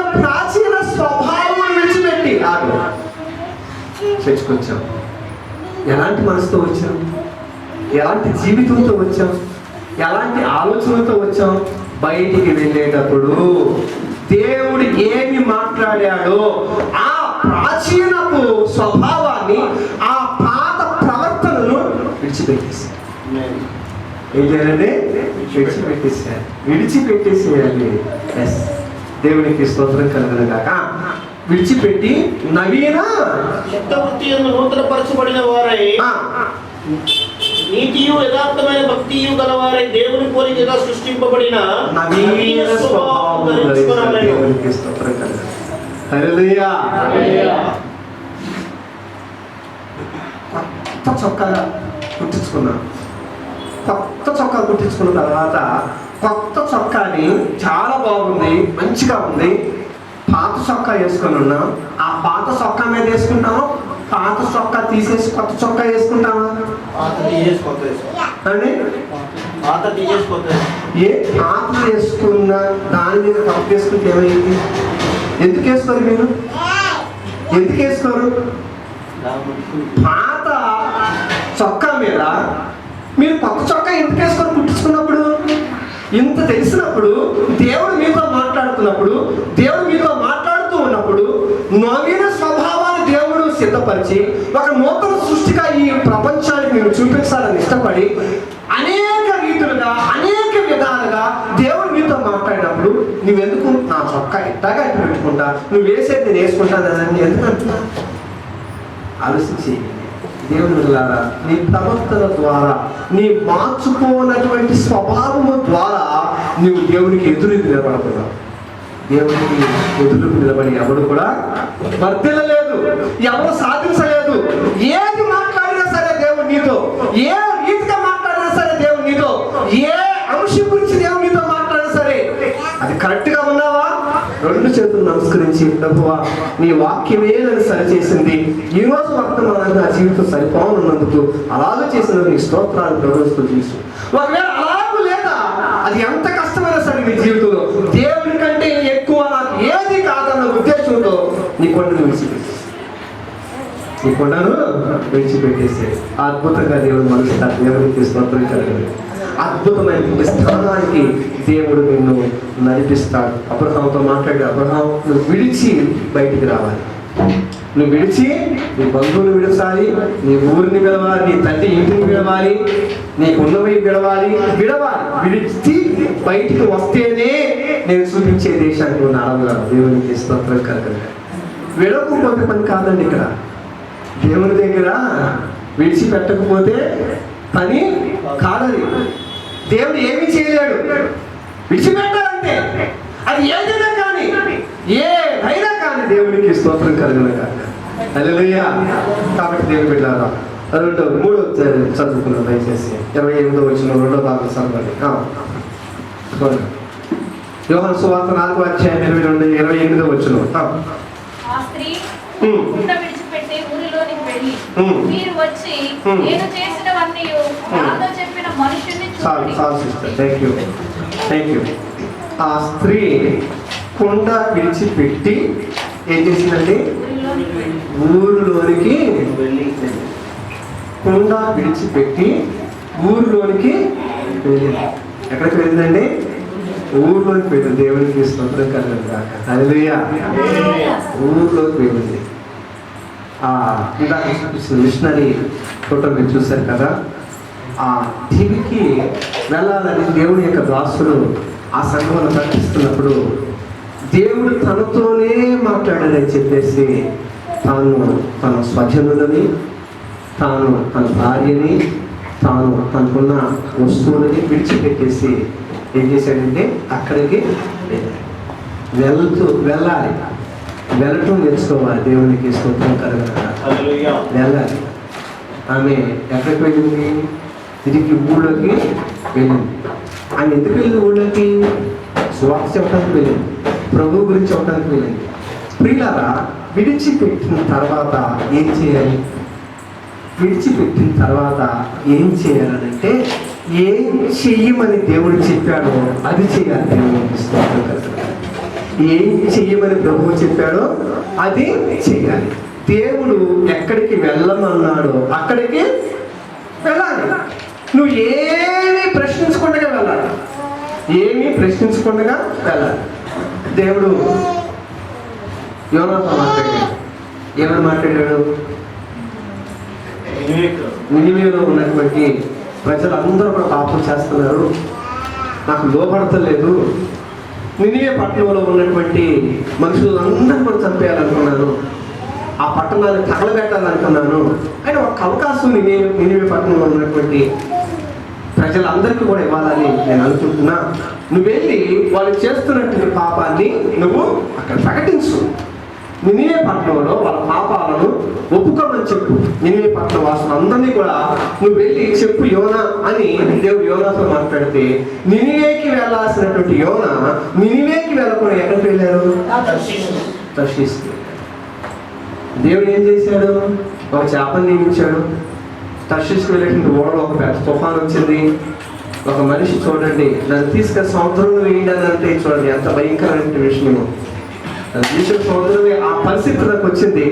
చర్చకొచ్చాం. ఎలాంటి మనసుతో వచ్చాం? ఎలాంటి జీవితంతో వచ్చాం? ఎలాంటి ఆలోచనలతో వచ్చాం? బయటికి వెళ్ళేటప్పుడు దేవుడు ఏమి మాట్లాడాడో ఆ ప్రాచీనపు స్వభావాన్ని, ఆ పాత ప్రవర్తనను విడిచిపెట్టేశారు. ఏం చేయాలండి? విడిచిపెట్టేసేయాలి. ఎస్, దేవునికి స్తోత్రం కలుగునుగాక. విడిచిపెట్టి నవీన చిత్తవృత్తియందు నూతనపరచబడిన వారై నీతియు యథార్థమైన భక్తియు గలవారై దేవుని పోలికగా సృష్టింపబడిన నవీన స్వభావం ధరించాలి. దేవునికి స్తోత్రం కలుగును. హల్లెలూయా. కొత్త చొక్కా కుట్టించుకున్నాను. కొత్త చొక్కా కుట్టించుకున్న తర్వాత కొత్త చొక్కాని చాలా బాగుంది, మంచిగా ఉంది. పాత చొక్కా వేసుకొని ఉన్నాం. ఆ పాత చొక్కా మీద వేసుకుంటాము, పాత చొక్కా తీసేసి కొత్త చొక్కా వేసుకుంటామా అండి? ఏ పాత వేసుకున్న దాని మీద కొత్త వేసుకుంటే ఏమైంది? ఎందుకు వేసుకోరు మీరు? ఎందుకు వేసుకోరు? పాత చొక్కా మీద మీరు కొత్త చొక్కా ఎందుకు వేసుకొని కుట్టించుకున్నప్పుడు? ఇంత తెలిసినప్పుడు, దేవుడు మీతో మాట్లాడుతున్నప్పుడు, దేవుడు మీతో మాట్లాడుతూ ఉన్నప్పుడు నవీన స్వభావాన్ని దేవుడు సిద్ధపరిచి ఒక నూతన సృష్టిగా ఈ ప్రపంచానికి నేను చూపించాలని ఇష్టపడి అనేక రీతులుగా, అనేక విధాలుగా దేవుడు మీతో మాట్లాడినప్పుడు నువ్వెందుకు నా చొక్కా ఇట్టగా ఇట్టు పెట్టుకుంటా, నువ్వు వేసేది నేను వేసుకుంటానని ఎందుకు అంటున్నా? ఆలోచించి దేవునిలారా నీ ప్రవర్తన ద్వారా, నీ మార్చుకోనటువంటి స్వభావము ద్వారా నువ్వు దేవునికి ఎదురు నిలబడతావు. దేవునికి ఎదురు నిలబడి ఎవడు కూడా వర్ధిల్లలేదు, ఎవరు సాధించలేదు. ఏది మాట్లాడినా సరే దేవుడు నీతో, ఏ రీతిగా మాట్లాడినా సరే దేవుడు నీతో, ఏ అంశం గురించి దేవుడు నీతో మాట్లాడినా సరే అది కరెక్ట్గా ఉన్నావా? రెండు చేతులు నమస్కరించి, ప్రభువా నీ వాక్యమే నన్ను సరిచేసింది, ఈ రోజు వర్తమానంగా నా జీవితం సరిపోనున్నందుకు అలాగే చేసిన నీ స్తోత్రాలు ప్రభుత్వం తీసు. ఒకవేళ అలాగూ లేదా, అది ఎంత కష్టమైనా సరే నీ జీవితంలో దేవుని కంటే ఎక్కువ నాకు ఏది కాదన్న ఉద్దేశంతో నీ కొండను విడిచిపెట్టేసి, నీ కొండను విడిచిపెట్టేసి అద్భుతంగా దేవుడు మనుషులు దేవునికి స్తోత్రం కలగదు. అద్భుతమైన స్థానానికి దేవుడు నిన్ను నడిపిస్తాడు. అబ్రహాముతో మాట్లాడి, అబ్రహాము నువ్వు విడిచి బయటికి రావాలి, నువ్వు విడిచి నీ బంధువులు విడవాలి, నీ ఊరిని విడవాలి, నీ తల్లి ఇంటిని విడవాలి, నీకు ఉన్నవి విడవాలి, విడిచి బయటికి వస్తేనే నేను చూపించే దేశానికి ఉన్న అడవులను దేవునికి స్తోత్రం కలగదు. విడవకపోతే పని కాదండి. ఇక్కడ దేవుని దగ్గర విడిచిపెట్టకపోతే పని కాదని. దేవుడు ఏమీ చేయలేడు, విడిచిపెట్టాలంటే అది ఏదైనా కానీ, ఏదైనా కానీ దేవునికి స్తోత్రం కలుగునుగా. హల్లెలూయా. కాబట్టి దేవుడు బిడ్డలారా, 3 చదువుకున్నాం దయచేసి. 28వ వచనం 2వ భాగం చదవండి. యోహాను సువార్త 4వ అధ్యాయం 28వ వచనం. మీరు వచ్చి నేను చేసినవన్నీ నాతో చెప్పిన మనుషుల్ని చూడండి. ఆ స్త్రీ కుండ విడిచిపెట్టి ఏం చేసిందండి? ఊరిలోనికి కుండ విడిచిపెట్టి ఊరిలోనికి వెళ్ళింది. ఎక్కడికి వెళ్ళిందండి? ఊరిలోకి వెళ్ళింది. దేవునికి స్తోత్రం కలుగునుగాక. హల్లెలూయా. ఊరిలోకి వెళ్ళింది. ఇందాక మిషనరీ ఫోటో మీరు చూశారు కదా, ఆ టీవీకి వెళ్ళాలని దేవుని యొక్క దాసుడు ఆ సంఘంలో ప్రకటిస్తున్నప్పుడు దేవుడు తనతోనే మాట్లాడాలని చెప్పేసి తాను తన స్వజనులని, తాను తన భార్యని, తాను తనకున్న వస్తువులని విడిచిపెట్టేసి ఏం చేశాడంటే అక్కడికి వెళ్ళాలి, వెళ్ళటం నేర్చుకోవాలి. దేవునికి స్తోత్రం కలుగునుగాక. వెళ్ళాలి. ఆమె ఎక్కడికి వెళ్ళింది? తిరిగి ఊళ్ళోకి వెళ్ళింది. ఆమె ఎందుకు వెళ్ళింది? ఊళ్ళోకి సువార్త చెప్పడానికి వెళ్ళింది, ప్రభు గురించి చెప్పడానికి వెళ్ళింది. ప్రియులారా, విడిచిపెట్టిన తర్వాత ఏం చేయాలి? విడిచిపెట్టిన తర్వాత ఏం చేయాలంటే ఏం చెయ్యమని దేవుడు చెప్పాడో అది చేయాలి. దేవునికి స్తోత్రం కలుగునుగాక. ఏం చెయ్యమని ప్రభువు చెప్పాడో అది చేయాలి. దేవుడు ఎక్కడికి వెళ్ళమన్నాడో అక్కడికి వెళ్ళాలి. నువ్వు ఏమీ ప్రశ్నించకుండా వెళ్ళాలి, ఏమీ ప్రశ్నించకుండా వెళ్ళాలి. దేవుడు యోనాతో మాట్లాడాడు. ఏమని మాట్లాడాడు? నినివేలో ఉన్నటువంటి ప్రజలందరూ కూడా పాపం చేస్తున్నారు, నాకు లోపడతలేదు. నినివే పట్టణంలో ఉన్నటువంటి మనుషులందరూ కూడా చంపేయాలనుకున్నాను, ఆ పట్టణాన్ని తగలబెట్టాలనుకున్నాను. ఆయన ఒక అవకాశం నినివే పట్టణంలో ఉన్నటువంటి ప్రజలందరికీ కూడా ఇవ్వాలని నేను అనుకుంటున్నా. నువ్వు వెళ్ళి వాళ్ళు చేస్తున్నటువంటి పాపాన్ని నువ్వు అక్కడ ప్రకటించు. నినివే పట్టణంలో వాళ్ళ పాపాలను ఒప్పుకోమని చెప్పు. నినివే పట్టణ వాసులందరినీ కూడా నువ్వు వెళ్ళి చెప్పు యోనా అని దేవుడు యోనాతో మాట్లాడితే, నినివేకి వెళ్ళాల్సినటువంటి యోనా నినివేకి వెళ్ళకుండా ఎక్కడికి వెళ్ళారు? తర్షీసుకి. దేవుడు ఏం చేశాడు? ఒక చేపను నియమించాడు. తర్షీసుకు వెళ్ళేటువంటి ఓడలో ఒక పెద్ద తుఫాన్ వచ్చింది. ఒక మనిషి చూడండి, నన్ను తీసుకొని సముద్రంలో వేయండి అని అంటే చూడండి ఎంత భయంకరమైన విషయము. సముద్రమే ఆ పరిస్థితులకు వచ్చింది.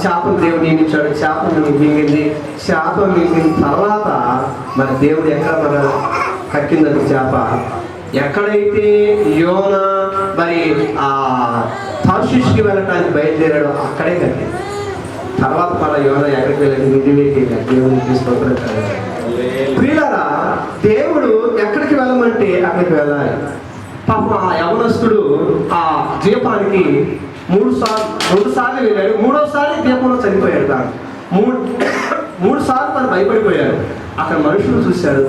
చేపను దేవుడు నియమించాడు, చేపను మింగింది. చేప మింగిన తర్వాత మన దేవుడు ఎక్కడ మన కక్కిందని చేప ఎక్కడైతే యోనా మరి ఆ తర్షీషుకి వెళ్ళటానికి బయలుదేరాడో అక్కడే కక్కింది. తర్వాత మన యోనా ఎక్కడికి వెళ్ళాడు? నినివేకి వెళ్ళాడు. దేవుడికి స్తోత్రం కలగాలి. ప్రియులారా, దేవుడు ఎక్కడికి వెళ్ళమంటే అక్కడికి వెళ్ళాలి. పాపం ఆ యవనస్తుడు ఆ ద్వీపానికి 2 సార్లు వెళ్ళాడు. 3వసారి ద్వీపంలో చనిపోయాడు. తాను 3 సార్లు తను భయపడిపోయాడు. అక్కడ మనుషులు చూశారు,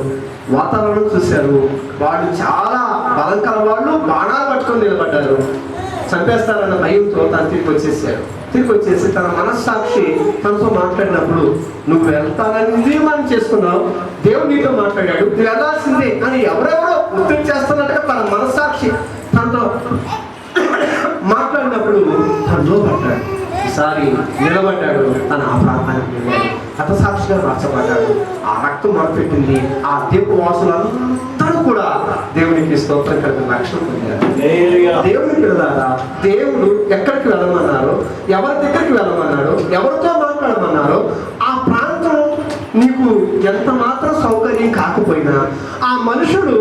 వాతావరణం చూశారు. వాళ్ళు చాలా బలం కల వాళ్ళు, బాణాలు పట్టుకొని నిలబడ్డారు. చంపేస్తారన్న భయంతో తను తిరిగి వచ్చేసి తన మనస్సాక్షి తనతో మాట్లాడినప్పుడు, నువ్వు వెళ్తానని మనం చేసుకున్నావు, దేవుడు నీతో మాట్లాడాడు, నువ్వు వెళ్ళాల్సిందే అని ఎవరెవరో ఒత్తిడి చేస్తున్నట్టుగా తన మనస్సాక్షి తనతో మాట్లాడినప్పుడు తను లోపడ్డాడు. ఈసారి నిలబడ్డాడు. తన ఆ ప్రాంతానికి వెళ్ళాడు. హతసాక్షిగా మార్చబడ్డాడు. ఆ రక్తం మొదలుపెట్టింది. ఆ దీప వాసులందరూ కూడా దేవునికి స్తోత్రం కలిగి రక్షణ పొందారు. దేవుని పిల్లలారా, దేవుడు ఎక్కడికి వెళ్ళమన్నారో, ఎవరి దగ్గరికి వెళ్ళమన్నారో, ఎవరితో మాట్లాడమన్నారో ఆ ప్రాంతం నీకు ఎంత మాత్రం సౌకర్యం కాకపోయినా, ఆ మనుషుడు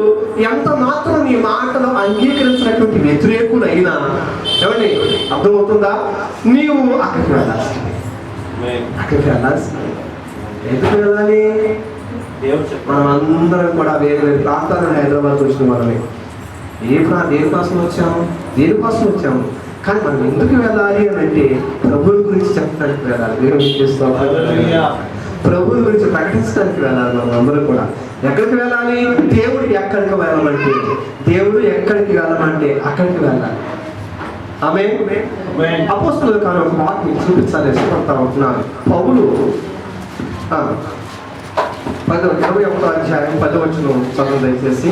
ఎంత మాత్రం నీ మాటలు అంగీకరించినటువంటి వ్యతిరేకులైనా, ఏమండి అర్థమవుతుందా? నీవు అక్కడికి వెళ్ళాల్సింది. ఎందుకు వెళ్ళాలి? మనం అందరం కూడా వేరే వేరే ప్రాంతాలను హైదరాబాద్ వచ్చిన వాళ్ళమే. దేనికోసం వచ్చాము కానీ మనం ఎందుకు వెళ్ళాలి అని అంటే ప్రభువుల గురించి చెప్పడానికి వెళ్ళాలి. దేవుని ప్రభువుల గురించి ప్రకటించడానికి వెళ్ళాలి. మనం అందరం కూడా ఎక్కడికి వెళ్ళాలి? దేవుడు ఎక్కడికి వెళ్ళమంటే అక్కడికి వెళ్ళాలి. ఆమేన్. అపోస్తలుల కాలం ఒక వాక్యం చూపించాలి, ఇష్టపడతా ఉంటున్నాను. పౌలు 21వ అధ్యాయం 10వ వచనం చదువు దయచేసి.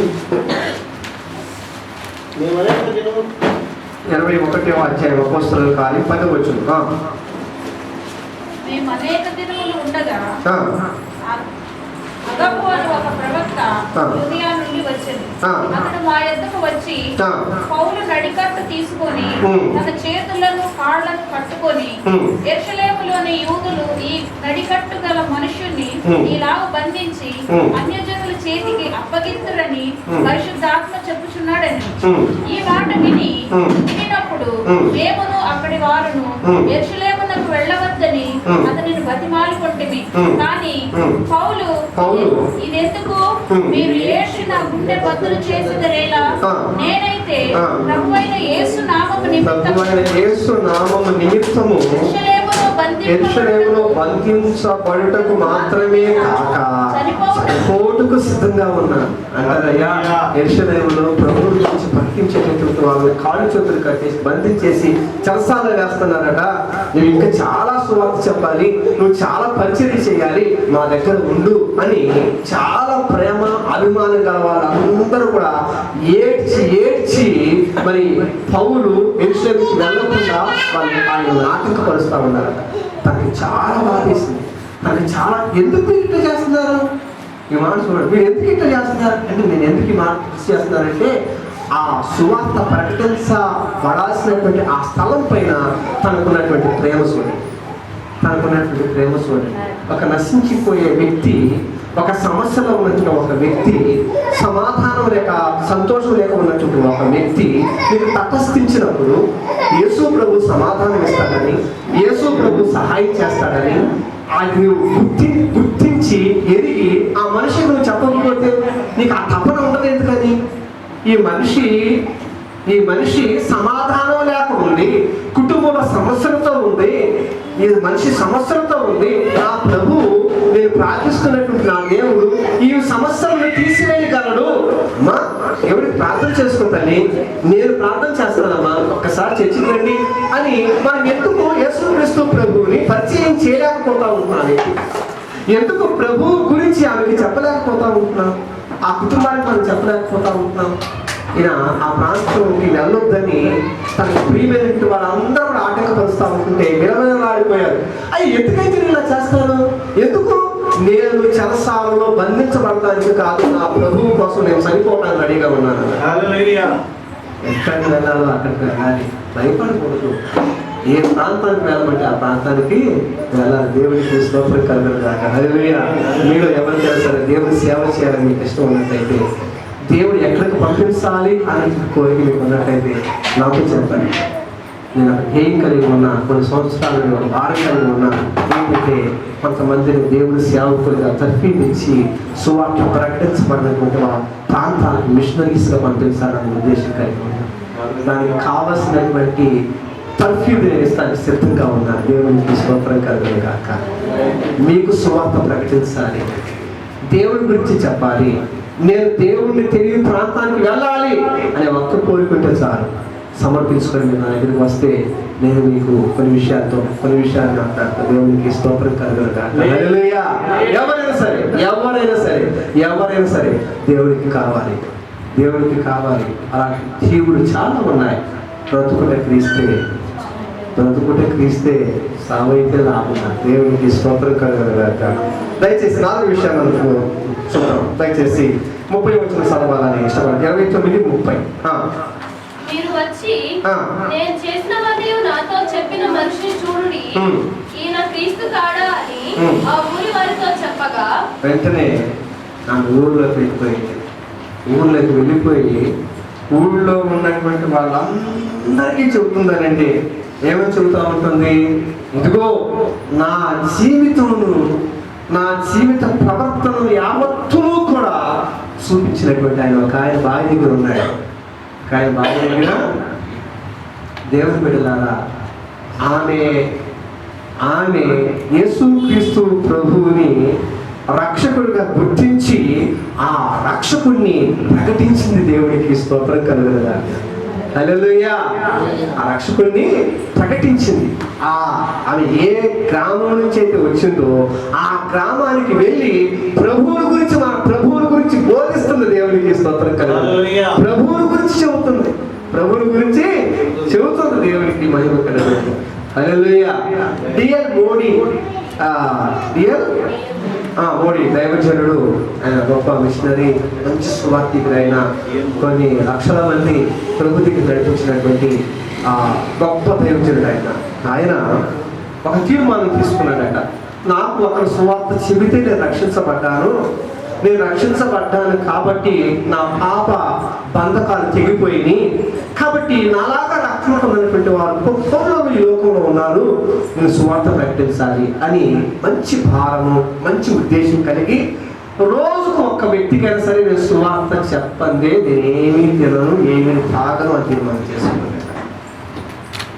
21వ అధ్యాయం అపోస్తలుల కార్యం 10వ వచనం. మేము అనేక దినములు ఉండగా అగబు అని ఒక ప్రవక్త యూదయ నుండి వచ్చింది. అతడు మా యొద్దకు వచ్చి పౌలు నడికట్టు తీసుకొని తన చేతులను కాళ్లను కట్టుకొని, యెరూషలేములోని యూదులు ఈ నడికట్టు గల మనుష్యుణ్ణి ఇలాగ బంధించి అన్యజనుల చేతికి అప్పగింతురని పరిశుద్ధాత్మ చెప్పుచున్నాడని. ఈ మాట వినినప్పుడు మేమును అక్కడి వారును యెరూషలేమునకు వెళ్ళవద్దని అతనిని బతిమాలుకొంటిమి. కానీ పౌలు ఇదెందుకు? మీరు యేసు నా గుండె బద్దలు చేసిదరేలా? నేనైతే ప్రభువైన యేసు నామము నిమిత్తము యెరూషలేములో బంధించబడుటకు మాత్రమే కాక చనిపోవుటకు సిద్ధంగా ఉన్నాను అంటారయ్యా. యెరూషలేములో ప్రభువు గురించి ప్రకటించేటటువంటి వాళ్ళు కాళ్ళు చేతులు కట్టేసి బంధించేసి చెరసాల వేస్తున్నారట. నువ్వు ఇంకా చాలా సువార్త చెప్పాలి, నువ్వు చాలా పరిచర్య చేయాలి, మా దగ్గర ఉండు అని చాలా ప్రేమ అభిమానం గల వాళ్ళందరూ కూడా ఏడ్చి మరి పౌలు యెరూషలేముకి వెళ్ళకుండా వాళ్ళు ఆయన ఆటంకపరుస్తూ ఉన్నారట. తనకి చాలా బాధేసింది. తనకి చాలా, ఎందుకు ఇట్లా చేస్తున్నారు ఈ మాట చూడండి, మీరు ఎందుకు ఇట్లా చేస్తున్నారు అంటే, నేను ఎందుకు ఈ మాట చేస్తున్నానంటే ఆ సువార్త ప్రకటించబడాల్సినటువంటి ఆ స్థలం పైన తనకున్నటువంటి ప్రేమ చూడండి. తనకున్నటువంటి ప్రేమ చూడండి. ఒక నశించిపోయే వ్యక్తి, ఒక సమస్యలో ఉన్నటువంటి ఒక వ్యక్తి, సమాధానం లేక సంతోషం లేక ఉన్నటువంటి ఒక వ్యక్తి మీకు తటస్థించినప్పుడు యేసు ప్రభు సమాధానం ఇస్తాడని, యేసు ప్రభు సహాయం చేస్తాడని అది నువ్వు గుర్తించి ఎరిగి ఆ మనిషి నువ్వు చెప్పకపోతే నీకు ఆ తపన ఉండదు. ఎందుకని ఈ మనిషి సమాధానం లేక ఉంది, కుటుంబంలో సమస్యలతో ఉంది, ఈ మనిషి సమస్యలతో ఉంది. నా ప్రభు, నేను ప్రార్థిస్తున్నటువంటి నా దేవుడు ఈ సమస్యలను తీసివేయగలడు. అమ్మా ఎవరికి ప్రార్థన చేసుకుంటాని, నేను ప్రార్థన చేస్తానమ్మా, ఒక్కసారి చర్చికి రండి అని మనం ఎందుకు యేసుక్రీస్తు ప్రభువుని పరిచయం చేయలేకపోతా ఉంటున్నాను? ఎందుకు ప్రభు గురించి ఆమెకి చెప్పలేకపోతా ఉంటున్నాం? ఆ కుటుంబానికి మనం చెప్పలేకపోతా ఉంటున్నాం? ఈయన ఆ ప్రాంతంలోకి వెళ్ళొద్దని తనకు ప్రియమైనటువంటి వాళ్ళందరూ కూడా ఆటంకపరుస్తూ ఉంటుంటే విలవిలలాడిపోయారు. అయ్యి ఎందుకైతే నేను ఇలా చేస్తాను? ఎందుకు? నేను చెరసాలలో బంధించబడటానికి కాదు, నా ప్రభువు కోసం నేను చనిపోవడానికి రెడీగా ఉన్నాను. ఎక్కడికి వెళ్ళాలో అక్కడికి వెళ్ళాలి, భయపడకూడదు. ఏ ప్రాంతానికి వెళ్ళమంటే ఆ ప్రాంతానికి వెళ్ళాలి. దేవుడికి స్తోత్రం కలుగును గాక. హల్లెలూయా. మీరు ఎవరికైనా సరే దేవుని సేవ చేయాలని మీకు ఇష్టం ఉన్నట్టయితే, దేవుడు ఎక్కడికి పంపించాలి అని కోరిక మీకు ఉన్నట్టయితే నాకు చెప్పండి. నేను అక్కడ ఏం కలిగి ఉన్నా, కొన్ని సంవత్సరాలు భారం కలిగి ఉన్నా, ఏంటంటే కొంతమందిని దేవుని సేవకులుగా తర్ఫీదించి సువార్త ప్రకటించబడినటువంటి ప్రాంతాలకు మిషనరీస్గా పంపించాలనే ఉద్దేశం కలిగి ఉన్నాను. దానికి కావలసినటువంటి తర్ఫీదు నేను ఇస్తానికి సిద్ధంగా ఉన్నాను. దేవునికి స్తోత్రం కలుగును గాక. మీకు సువార్త ప్రకటించాలి, దేవుడి గురించి చెప్పాలి, నేను దేవుణ్ణి తెలియని ప్రాంతానికి వెళ్ళాలి అనే ఒక్క కోరుకుంటే చాలు. సమర్పించుకొని మీరు నా దగ్గరికి వస్తే నేను మీకు కొన్ని విషయాలు మాట్లాడతాను. దేవునికి స్తోత్రం కలుగును గాక. హల్లెలూయా. ఎవరైనా సరే దేవుడికి కావాలి. అలాంటి జీవులు చాలా ఉన్నాయి. బ్రతుకుట క్రీస్తే సావైతే లాభం. దేవునికి స్తోత్రం కలుగును గాక. దయచేసి 4 విషయాలు మనకు చూద్దాం. దయచేసి 30 వచ్చిన చదవాలని ఇష్టపడి 29:30. మీరు వచ్చి నేను చేసినవన్నీ నాతో చెప్పిన మనిషిని చూడుడి, ఈయన క్రీస్తు కాడా అని ఆ ఊరి వారితో చెప్పగా వెంటనే ఆమె ఊళ్ళోకి వెళ్ళిపోయి ఊళ్ళో ఉన్నటువంటి వాళ్ళందరికీ చెబుతుందనండి. ఏమని చెబుతా ఉంటుంది? ఇదిగో నా జీవిత ప్రవర్తనలు యావత్తును కూడా చూపించినటువంటి ఆయన బావి దగ్గర ఉన్నాడు. ఆయన బావి దగ్గర దేవుని బిడ్డలారా, ఆమె యేసుక్రీస్తు ప్రభువుని రక్షకుడిగా గుర్తించి ఆ రక్షకుడిని ప్రకటించింది. దేవునికి స్తోత్రం కలుగును గాక. హల్లెలూయా. ఆ రక్షకుడిని ప్రకటించింది. ఆమె ఏ గ్రామం నుంచి అయితే వచ్చిందో ఆ గ్రామానికి వెళ్ళి ప్రభువుని గురించి బోధిస్తుంది. దేవునికి స్తోత్రం కలుగును. ప్రభువుని గురించి చెబుతుంది. దేవునికి మహిమ కలుగును. హల్లెలూయా. డిఎల్ మోడీ దైవజనుడు, ఆయన గొప్ప మిషనరీ, మంచి సువార్థికుడైన, కొన్ని లక్షల మంది ప్రభుత్వకి నడిపించినటువంటి గొప్ప దైవజనుడు. ఆయన ఒక తీర్మానం తీసుకున్నాడట. నాకు ఒకరు సువార్త చెబితే నేను రక్షించబడ్డాను కాబట్టి నా పాప బంధకాలు తెగిపోయినాయి, కాబట్టి నాలాగా రక్షణ పొందినటువంటి వారు గొప్పలో ఈ లోకంలో ఉన్నారు, నేను సువార్త ప్రకటించాలి అని మంచి భారము, మంచి ఉద్దేశం కలిగి రోజుకు ఒక్క వ్యక్తికైనా సరే నేను సువార్త చెప్పందే నేనేమీ తినను, ఏమీ తాగను అని తీర్మానం చేసుకున్నాను.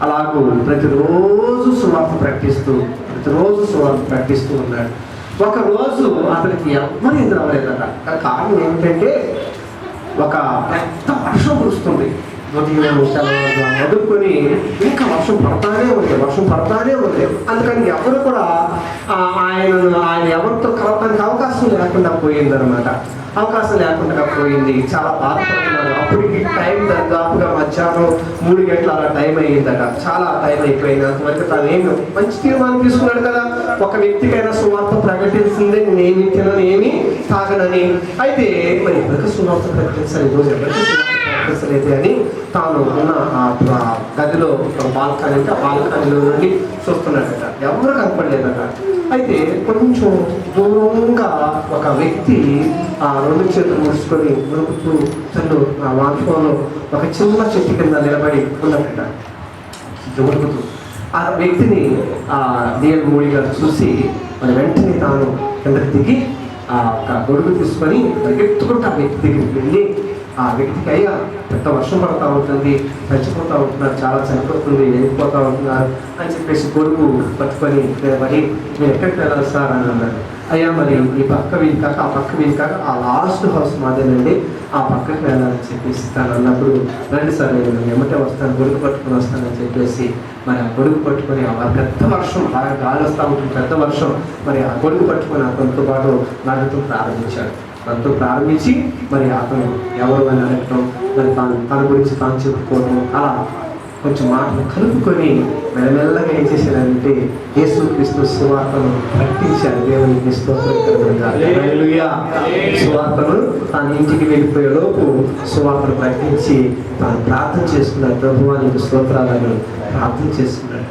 అలాగూ ప్రతిరోజు సువార్త ప్రకటిస్తూ ఉన్నాడు. ఒక రోజు అతనికి ఎవ్వరు ఎదురవ్వలేదట. కారణం ఏమిటంటే ఒక పెద్ద వర్షం కురుస్తుంది. మొదలుకొని ఇంకా వర్షం పడతానే ఉంది. అందుకని ఎవరు కూడా ఆయన ఎవరితో కలవడానికి అవకాశం లేకుండా పోయింది. చాలా బాధపడుతున్నారు. అప్పటికి టైం దాదాపుగా మధ్యాహ్నం 3 గంటల అలా టైం అయ్యిందట. చాలా టైం అయిపోయింది. అంతవరకు తాను ఏమి మంచి తీర్మానం తీసుకున్నాడు కదా, ఒక వ్యక్తికైనా సువార్త ప్రకటించిందే, నేనేమి తినను, ఏమి తాగనని. అయితే మరి ఎవరికి సువార్త ప్రకటించాలి? ఈరోజు ఎవరికి సువార్త కనిపించలేదు అని తాను ఉన్న ఆ గదిలో బాల్కనీ అంటే ఆ బాల్కనీలో నుండి చూస్తున్నాడట. ఎవరు కనపడలేదట. అయితే కొంచెం దూరంగా ఒక వ్యక్తి ఆ 2 చేతులు ముడుచుకొని ఉరుకుతూ తను ఆ వాల్ఫోన్లో ఒక చిన్న చెట్టు కింద నిలబడి ఉన్నదట ఉరుకుతూ. ఆ వ్యక్తిని డిఎల్ మోడీ గారు చూసి మరి వెంటనే తాను కిందకి దిగి ఆ ఒక గొడుగు తీసుకొని పరిగెత్తుకుంటూ ఆ వ్యక్తి దగ్గరికి వెళ్ళి ఆ వ్యక్తికి అయ్యా పెద్ద వర్షం పడుతూ ఉంటుంది, చచ్చిపోతూ ఉంటున్నారు, చాలా చనిపోతుంది, వెళ్ళిపోతూ ఉంటున్నారు అని చెప్పేసి గొడుగు పట్టుకొని మరి మీరు ఎక్కడికి వెళ్ళాలి సార్ అని అన్నారు. అయ్యా మరి ఈ పక్క వీధి కాక ఆ పక్క వీధి కాక ఆ లాస్ట్ హౌస్ మాదేనండి, ఆ పక్కకి వెళ్ళాలని చెప్పేసి తాను అన్నప్పుడు రండి సార్ నేను ఎమ్మటే వస్తాను, గొడుగు పట్టుకొని వస్తానని చెప్పేసి మరి ఆ గొడుగు పట్టుకొని ఆ పెద్ద వర్షం బాగా గాలి వస్తూ ఉంటుంది, పెద్ద వర్షం, మరి ఆ గొడుగు పట్టుకొని అతనితో పాటు నడుతూ ప్రారంభించాడు. తనతో ప్రారంభించి మరి అతను ఎవరు అని అడగటం, మరి తన గురించి తాను చెప్పుకోవడం, అలా కొంచెం మాటలు కలుపుకొని మెల్లమెల్లగా ఏం చేశాడంటే యేసుక్రీస్తు సువార్తను ప్రకటించాడు. దేవునికి స్తోత్రం కలుగునుగా. హల్లెలూయా. సువార్తను తాను ఇంటికి వెళ్ళిపోయే లోపు సువార్తను ప్రకటించి తాను ప్రార్థన చేసుకున్నాడు. ప్రభువా నీకు స్తోత్రాలని ప్రార్థన చేసుకున్నాడు.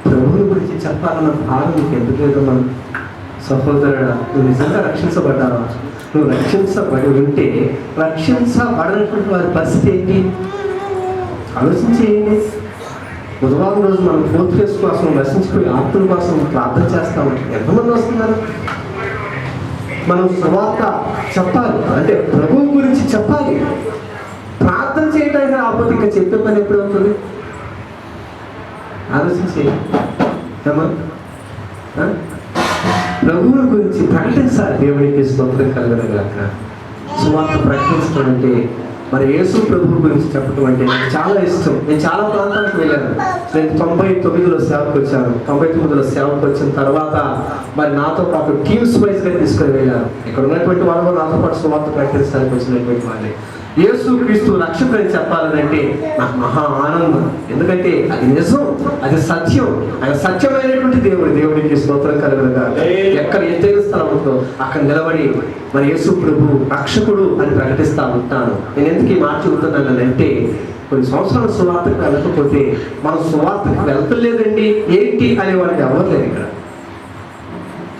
ప్రభువుని గురించి చెప్పాలన్న భావం నీకు ఎందుకు లేదు? మనం సహోదరుడా, నువ్వు నిజంగా రక్షించబడ్డావా? నువ్వు రక్షించబడి ఉంటే రక్షించబడినటువంటి వారి పరిస్థితి ఏంటి ఆలోచించేయండి. బుధవారం రోజు మనం 4th phase కోసం రక్షించుకుని ఆత్మల కోసం ప్రార్థన చేస్తా ఉంటాం. ఎంతమంది వస్తున్నారు? మనం సువార్త చెప్పాలి అంటే ప్రభువు గురించి చెప్పాలి. ప్రార్థన చేయడానికి రాకపోతే ఇంకా చెప్పే పని ఎప్పుడు అవుతుంది? ఆలోచించేయండి. ప్రభువుల గురించి ప్రకటించాలి. దేవునికి స్తోత్రం కలుగునుగాక. సువార్త ప్రకటించడం అంటే మరి యేసు ప్రభువు గురించి చెప్పడం అంటే నాకు చాలా ఇష్టం. నేను చాలా ప్రాంతాలకు వెళ్ళాను. నేను 99లో సేవకు వచ్చాను. 99లో సేవకు వచ్చిన తర్వాత మరి నాతో పాటు టీమ్స్ వైజ్గా తీసుకొని వెళ్ళాను. ఇక్కడ ఉన్నటువంటి వాళ్ళు నాతో పాటు సువార్త ప్రకటించడానికి వచ్చినటువంటి వాళ్ళే. యేసు క్రీస్తు రక్షకుడని చెప్పాలంటే నాకు మహా ఆనందం. ఎందుకంటే అది నిజం, అది సత్యం. ఆయన సత్యమైనటువంటి దేవుడికి స్తోత్రం కలుగునుగా. ఎక్కడ ఎత్తైన స్థలం ఉందో అక్కడ నిలబడి మరి యేసు ప్రభు రక్షకుడు అని ప్రకటిస్తూ ఉంటాను. నేను ఎందుకు ఈ మాట చెబుతున్నానంటే కొన్ని సంవత్సరాల సువార్తకు వెళ్ళకపోతే మనం సువార్తకు వెళ్తలేదండి ఏంటి అనే వాళ్ళకి ఎవరు లేరు. ఇక్కడ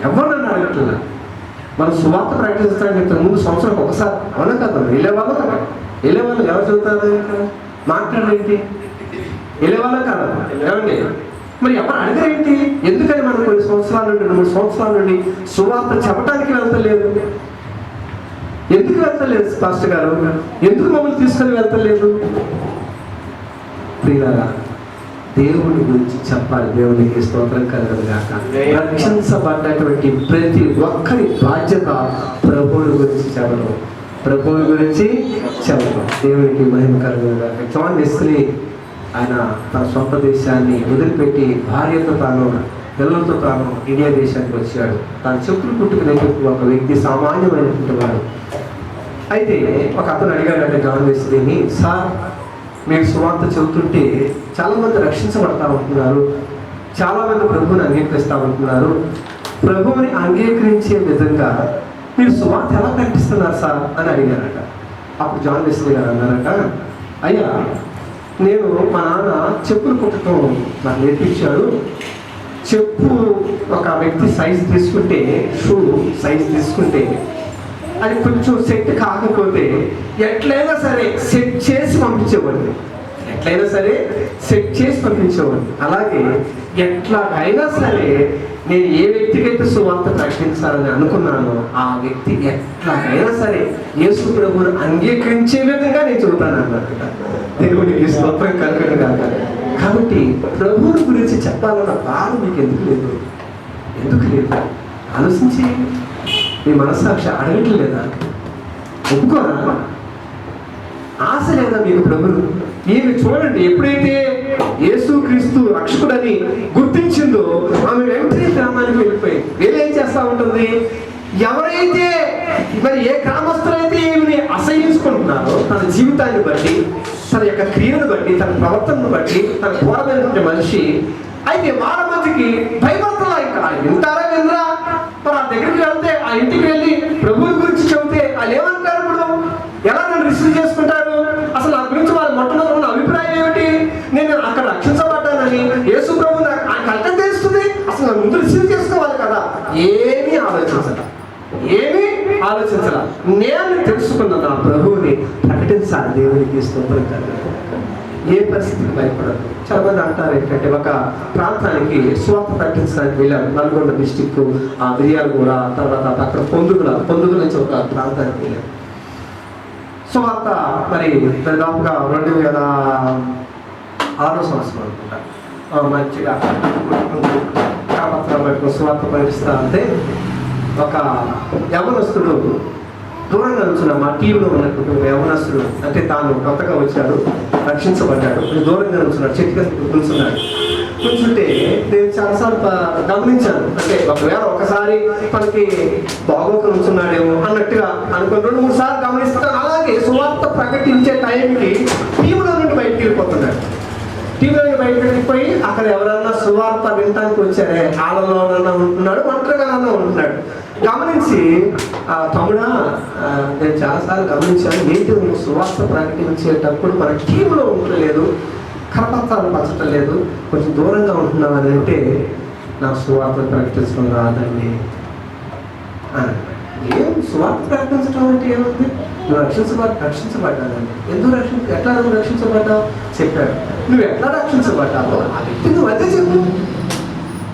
ఎవరు నన్ను అడగట్లేదు. మనం సువార్త ప్రకటిస్తానికి ఇంతకుముందు సంవత్సరానికి ఒకసారి అవునా కదా వెళ్ళేవాళ్ళు ఎవరు చెబుతారు? ఇక్కడ మాట్లాడేంటి వెళ్ళేవాళ్ళ కాదా? ఏమండి మరి ఎవరు అడగరేంటి? ఎందుకని మనం కొన్ని సంవత్సరాల నుండి 3 సంవత్సరాల నుండి సువార్త చెప్పడానికి వెళ్తలేదు? ఎందుకు వెళ్తలేదు పాస్టర్ గారు? ఎందుకు మమ్మల్ని తీసుకొని వెళ్తలేదు? ప్రియులారా, దేవుని గురించి చెప్పాలి. దేవునికి స్తోత్రం కలుగునుగాక. రక్షించబడ్డటువంటి ప్రతి ఒక్కరి బాధ్యత ప్రభువుని గురించి చెప్పడం. ప్రభువుని గురించి చెప్పడం. దేవునికి మహిమ కలుగునుగాక. జాన్ వెస్లీ ఆయన తన సొంత దేశాన్ని వదిలిపెట్టి భార్యతో తాను పిల్లలతో తాను ఇండియా దేశానికి వచ్చాడు. తన చెప్పులు కుట్టుకునేటువంటి ఒక వ్యక్తి, సామాన్యమైనటువంటి వాడు. అయితే ఒక అతను అడిగాడంటే జాన్ వెస్లీని, సార్ మీరు సువార్త చెబుతుంటే చాలామంది రక్షించబడతా ఉంటున్నారు, చాలామంది ప్రభువుని అంగీకరిస్తూ ఉంటున్నారు. ప్రభువుని అంగీకరించే విధంగా మీరు సువార్త ఎలా ప్రకటిస్తున్నారు సార్ అని అడిగారట. అప్పుడు జాన్ వెస్లీ గారు అన్నారట, అయ్యా నేను మా నాన్న చెప్పులు కుట్టడం నాకు నేర్పించాడు. చెప్పు ఒక వ్యక్తి సైజు తీసుకుంటే, షూ సైజు తీసుకుంటే అది కొంచెం సెట్ కాకపోతే ఎట్లయినా సరే సెట్ చేసి పంపించేవాడిని. అలాగే ఎట్లాగైనా సరే నేను ఏ వ్యక్తికైతే సువార్త ప్రకటించాలని అనుకున్నానో ఆ వ్యక్తి ఎట్లాగైనా సరే యేసు ప్రభువును అంగీకరించే విధంగా నేను చెబుతాను అన్నమాట. దేవునికి స్తోత్రం కలుగునుగాక. కాబట్టి ప్రభువుని గురించి చెప్పాలన్న భారం మీకు ఎందుకు లేదు? ఆలోచించి మీ మనస్సాక్షి అడగట్లేదా? ఒప్పుకోరా? ఆశ లేదా మీకు ప్రభువు? ఈమె చూడండి, ఎప్పుడైతే యేసుక్రీస్తు రక్షకుడని గుర్తించిందో ఆమె వెంటనే గ్రామానికి వెళ్ళిపోయింది. వీళ్ళేం చేస్తూ ఉంటుంది? ఎవరైతే మరి ఏ గ్రామస్తులైతే ఈమెని అసహించుకుంటున్నారో తన జీవితాన్ని బట్టి, తన యొక్క క్రియను బట్టి, తన ప్రవర్తనను బట్టి, తన ఘోరమైనటువంటి మనిషి అయితే వాళ్ళ మధ్యకి భయపడతా ఇంకా వింటారా వినరా? మరి ఆ దగ్గరికి వెళ్తే, ఆ ఇంటికి వెళ్ళి ప్రభువుని గురించి చెబితే వాళ్ళు ఏమంటారు? ఇప్పుడు ఎలా నన్ను రిసీవ్ చేసుకుంటారు? అసలు ముందు రిసీవ్ చేసుకోవాలి కదా. ఏమీ ఆలోచించాల, ఏమీ ఆలోచించాల. నేను తెలుసుకున్న నా ప్రభువుని ప్రకటించాలి. దేవునికి స్తోత్రం కలుగును. ఏ పరిస్థితికి భయపడదు. చాలా మంది అంటారు ఏంటంటే, ఒక ప్రాంతానికి స్వార్థ ప్రకటించడానికి వెళ్ళారు. నల్గొండ డిస్టిక్, మిర్యాలగూడ, తర్వాత అక్కడ పొందుగుల నుంచి ఒక ప్రాంతానికి వెళ్ళారు. స్వార్థ మరి దాదాపుగా 2006 సంవత్సరం అనుకుంటా. మంచిగా కరపత్రాలు పెట్టుకుని స్వార్థ ప్రకటిస్తా అంటే ఒక యవనస్తుడు దూరంగా నుంచున్న మా టీంలో ఉన్నటువంటి యవనస్తుడు, అంటే తాను కొత్తగా వచ్చాడు, రక్షించబడ్డాడు, దూరంగా నుంచున్నాడు, చెట్టు కింద కూర్చున్నాడు. కూర్చుంటే నేను చాలాసార్లు గమనించాను. అంటే ఒకవేళ ఒకసారి మనకి బాగోక నుంచున్నాడేమో అన్నట్టుగా అనుకుని 2-3 సార్లు గమనిస్తాను. అలాగే సువార్త ప్రకటించే టైంకి టీంలో నుండి బయటకు వెళ్ళిపోతున్నాడు. టీంలో నుండి బయటకు వెళ్ళిపోయి అక్కడ ఎవరన్నా సువార్త వినటానికి వచ్చారే, ఆళ్ళలోనన్నా ఉంటున్నాడు, ఒంటరిగా ఉంటున్నాడు. గమనించి, తమ్ముడా నేను చాలాసార్లు గమనించాను, ఏంటి నువ్వు సువార్త ప్రకటించేటప్పుడు మన టీంలో ఉండలేదు, కరపత్రాలు పంచటం లేదు, కొంచెం దూరంగా ఉంటున్నావు అని అంటే, నా సువార్త ప్రకటించడం రాదండి. ఏం సువార్త ప్రకటించడం అంటే ఏముంది? నువ్వు రక్షించబడ్డానండి. ఎందుకు ఎట్లా నువ్వు రక్షించబడ్డావు చెప్పాడు. నువ్వు ఎట్లా రక్షించబడ్డావో ఆ వ్యక్తి నువ్వు అదే చెప్పు.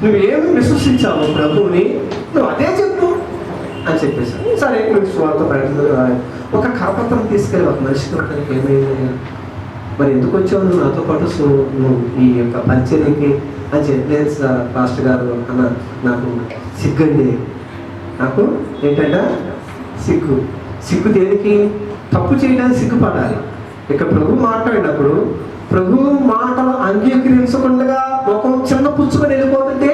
నువ్వేమి విశ్వసించావు ప్రభువుని, నువ్వు అదే చెప్పు అని చెప్పేశాను. సరే, నువ్వు సువార్త ప్రకటించడం ఒక కరపత్రం తీసుకెళ్ళి ఒక మనిషికి ఒకరికి ఏమైంది, మరి ఎందుకు వచ్చావు నువ్వు నాతో పాటు నువ్వు ఈ యొక్క పరిచర్యకి అని చెప్పలేదు సార్. పాస్టర్ గారు అన్న, నాకు సిగ్గండి, నాకు ఏంటంటే సిగ్గు దేనికి? తప్పు చేయడానికి సిగ్గుపడాలి. ఇక ప్రభు మాట్లాడినప్పుడు ప్రభు మాటలు అంగీకరించకుండా ఒక చిన్న పుచ్చుకొని వెళ్ళిపోతుంటే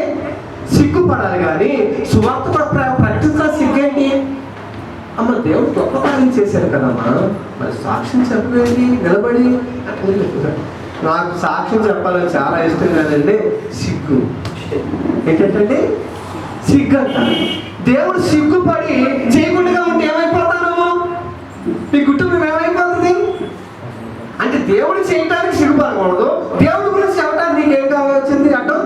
సిగ్గుపడాలి, కానీ సువార్త ప్రకటించాలి సిగ్గేంటి? అమ్మ, దేవుడు గొప్ప కార్యం చేశారు కదమ్మా, మరి సాక్ష్యం చెప్పేది నిలబడి అంటే నాకు సాక్ష్యం చెప్పాలని చాలా ఇష్టం కాదండి. సిగ్గు ఏంటంటే సిగ్గు అంట. దేవుడు సిగ్గుపడి చేయకుండా ఉంటే ఏమైపోతాను? మీ కుటుంబం ఏమైపోతుంది అంటే దేవుడు చేయడానికి సిగ్గుపడకూడదు, దేవుడి గురించి చెప్పడానికి నీకేం కావాల్సింది అడ్డం.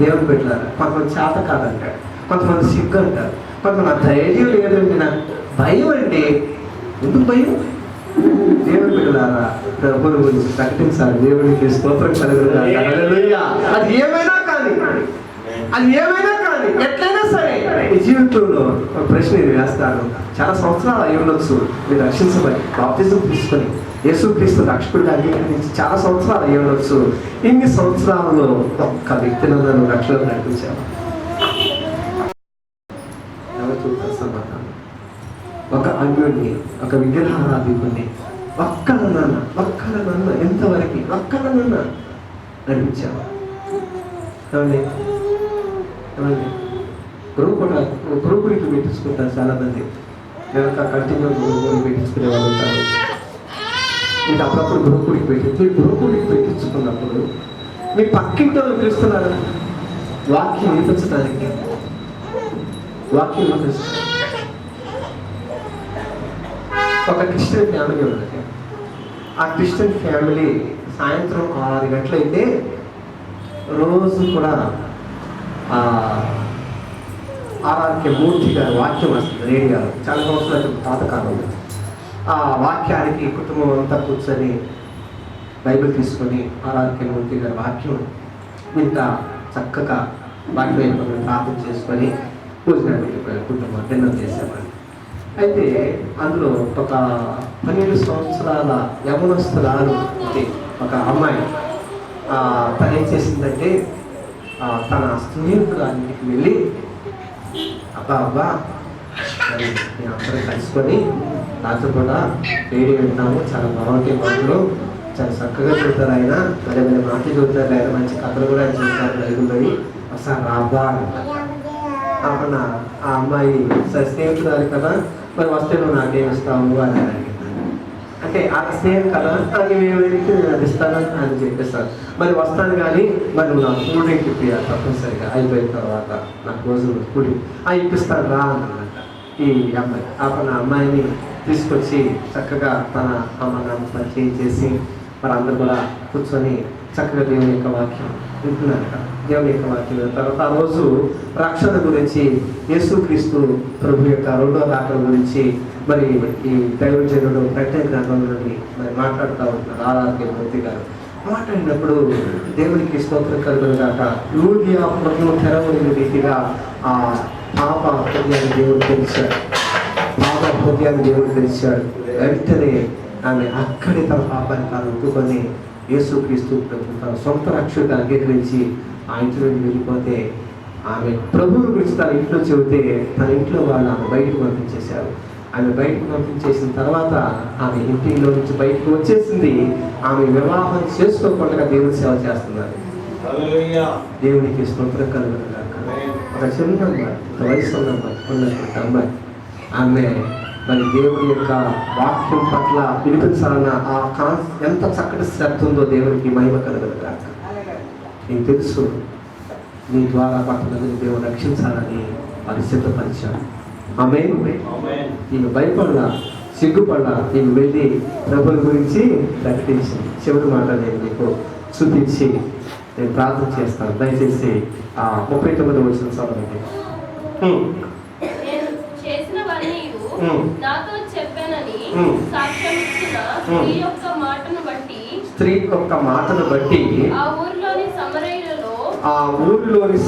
దేవుడు పెట్టారు. కొంతమంది చేత కాదంటాడు, కొంతమంది సిగ్గు అంటారు, కొంతమంది ధైర్యం లేదండి, నాకు భయం అండి. ఎందుకు భయం? దేవుడు బిడ్డలారా ప్రభువుని గురించి ప్రకటించాలి. దేవుడికి స్తోత్రం కలుగుతుంది. అది ఏమైనా కానీ ఎట్లయినా సరే ఈ జీవితంలో ఒక ప్రశ్న నేను వేస్తాను. చాలా సంవత్సరాలు అయి ఉండొచ్చు మీరు రక్షించబడి బాప్తిజం తీసుకొని యేసుక్రీస్తు రక్షకుడిగా అంగీకరించి చాలా సంవత్సరాలు అయి ఉండొచ్చు. ఇన్ని సంవత్సరాలలో ఒక్క వ్యక్తిని నన్ను రక్షణ నడిపించాను. సమాధానం ఒక అన్యుడిని, ఒక విగ్రహారాధికుడిని ఒక్కలనన్నా ఎంతవరకు ఒక్కలనన్నా నడిపించాము. ఏమండి గ్రూపుడికి పెట్టించుకుంటారు చాలా మంది. నేను కంటిన్యూ గ్రూపుడికి పెట్టించుకునే వాళ్ళు ఉంటారు. మీకు అప్పుడప్పుడు గ్రూపుడికి పెట్టించుకున్నప్పుడు మీ పక్కింటి వాళ్ళు పిలుస్తున్నారు వాక్యం వినిపించడానికి. ఒక క్రిస్టియన్ ఫ్యామిలీ ఉన్నది. ఆ క్రిస్టియన్ ఫ్యామిలీ సాయంత్రం 6 గంటలైతే రోజు కూడా ఆర్ఆర్కే మూర్తి గారి వాక్యం వస్తుంది రేడియోలో. చాలా సంవత్సరాలు పాతకాలం. ఆ వాక్యానికి కుటుంబం అంతా కూర్చొని బైబిల్ తీసుకొని ఆర్ఆర్కే మూర్తి గారి వాక్యం ఇంత చక్కగా వాక్యం ప్రార్థన చేసుకొని భోజనం వెళ్ళిపోయారు. కుటుంబం డిన్నర్ చేసేవాళ్ళు. అయితే అందులో ఒక 12 సంవత్సరాల యవనస్తురాలు ఒక అమ్మాయి తను ఏం చేసిందంటే తన స్నేహితురాలికి వెళ్ళి అబ్బా మరి మేము అందరం కలుసుకొని రాత్రి కూడా రేడియో వింటాము, చాలా బాగుంటాయి మాటలు, చాలా చక్కగా చూస్తారు ఆయన, మరి మాటలు చూస్తారు ఆయన, మంచి కథలు కూడా ఆయన చూస్తారు బైబిల్లోని, ఒకసారి రాబ్బా అన్న. ఆ అమ్మాయి స్నేహితురాలి కదా, మరి వస్తే నువ్వు నాకేం ఇస్తావు అని అడిగింది. అంటే ఆ స్నేహం కదా, అది మేమైతే నేను అది ఇస్తాను అని చెప్పేస్తాను. మరి వస్తాను కానీ మరి నువ్వు నాకు కూల్ డ్రింక్ ఇప్పియాలి తప్పనిసరిగా, అయిపోయిన తర్వాత నాకు రోజు కూల్ డ్రింక్ ఇప్పిస్తాను రా అన్నమాట ఈ అమ్మాయి. ఆ అమ్మాయిని తీసుకొచ్చి చక్కగా తన అమ్మ నాన్న పరిచయం చేసి మరి అందరూ కూడా కూర్చొని చక్కగా దేవుని యొక్క వాక్యం వింటున్నారట దేవుని యొక్క వాక్యం. తర్వాత ఆ రోజు రక్షణ గురించి, యేసుక్రీస్తు ప్రభు యొక్క రెండో రాకడ గురించి మరి ఈ దైవజనుడు ప్రకటన గ్రంథం నుండి మరి మాట్లాడుతూ ఉంటున్నారు ఆరాధ్య మూర్తి గారు. మాట్లాడినప్పుడు దేవునికి స్తోత్రం కలుగును గాక, లూదియా హృదయం తెరవని రీతిగా ఆ పాప హృదయాన్ని దేవుడు తెలిసాడు. పాప హృదయాన్ని దేవుడు తెలిసాడు. వెంటనే ఆమె అక్కడే తన పాపాన్ని తాను ఒప్పుకొని యేసుక్రీస్తు ప్రభు తన సొంత రక్షకుడిగా అంగీకరించి ఆ ఇంటి నుండి వెళ్ళిపోతే, ఆమె ప్రభువుని గురించి తన ఇంట్లో చెబితే తన ఇంట్లో వాళ్ళు ఆమె బయటకు పంపించేశారు. ఆమె బయటకు పంపించేసిన తర్వాత ఆమె ఇంటిలో నుంచి బయటకు వచ్చేసింది. ఆమె వివాహం చేసుకోకుండా దేవుని సేవ చేస్తున్నారు. దేవునికి స్తోత్రం కలుగును గాక. ఒక చిన్న అమ్మాయి, ఒక వయసు ఉన్నటువంటి అమ్మాయి, ఆమె మరి దేవుడి యొక్క వాక్యం పట్ల వినిపించాలన్న ఆ ఎంత చక్కటి శ్రద్ధ ఉందో దేవుడికి మహిమ కలుగును గాక. నీకు తెలుసు, నీ ద్వారా పట్టణంలో దేవుడు రక్షించాలని వారి సిద్ధపరిచాడు. ఆమె ఈమె భయపడలా, సిగ్గుపడలా, ఈమె వెళ్ళి ప్రభువుల గురించి ప్రకటించింది. చివరి మాట నేను మీకు చూపించి నేను ప్రార్థన చేస్తాను. దయచేసి 39వ వచనం చదవండి. నాతో చెప్పానని సాక్ష్యం ఇచ్చిన స్త్రీ యొక్క మాటను బట్టి ఆ ఊరిలోని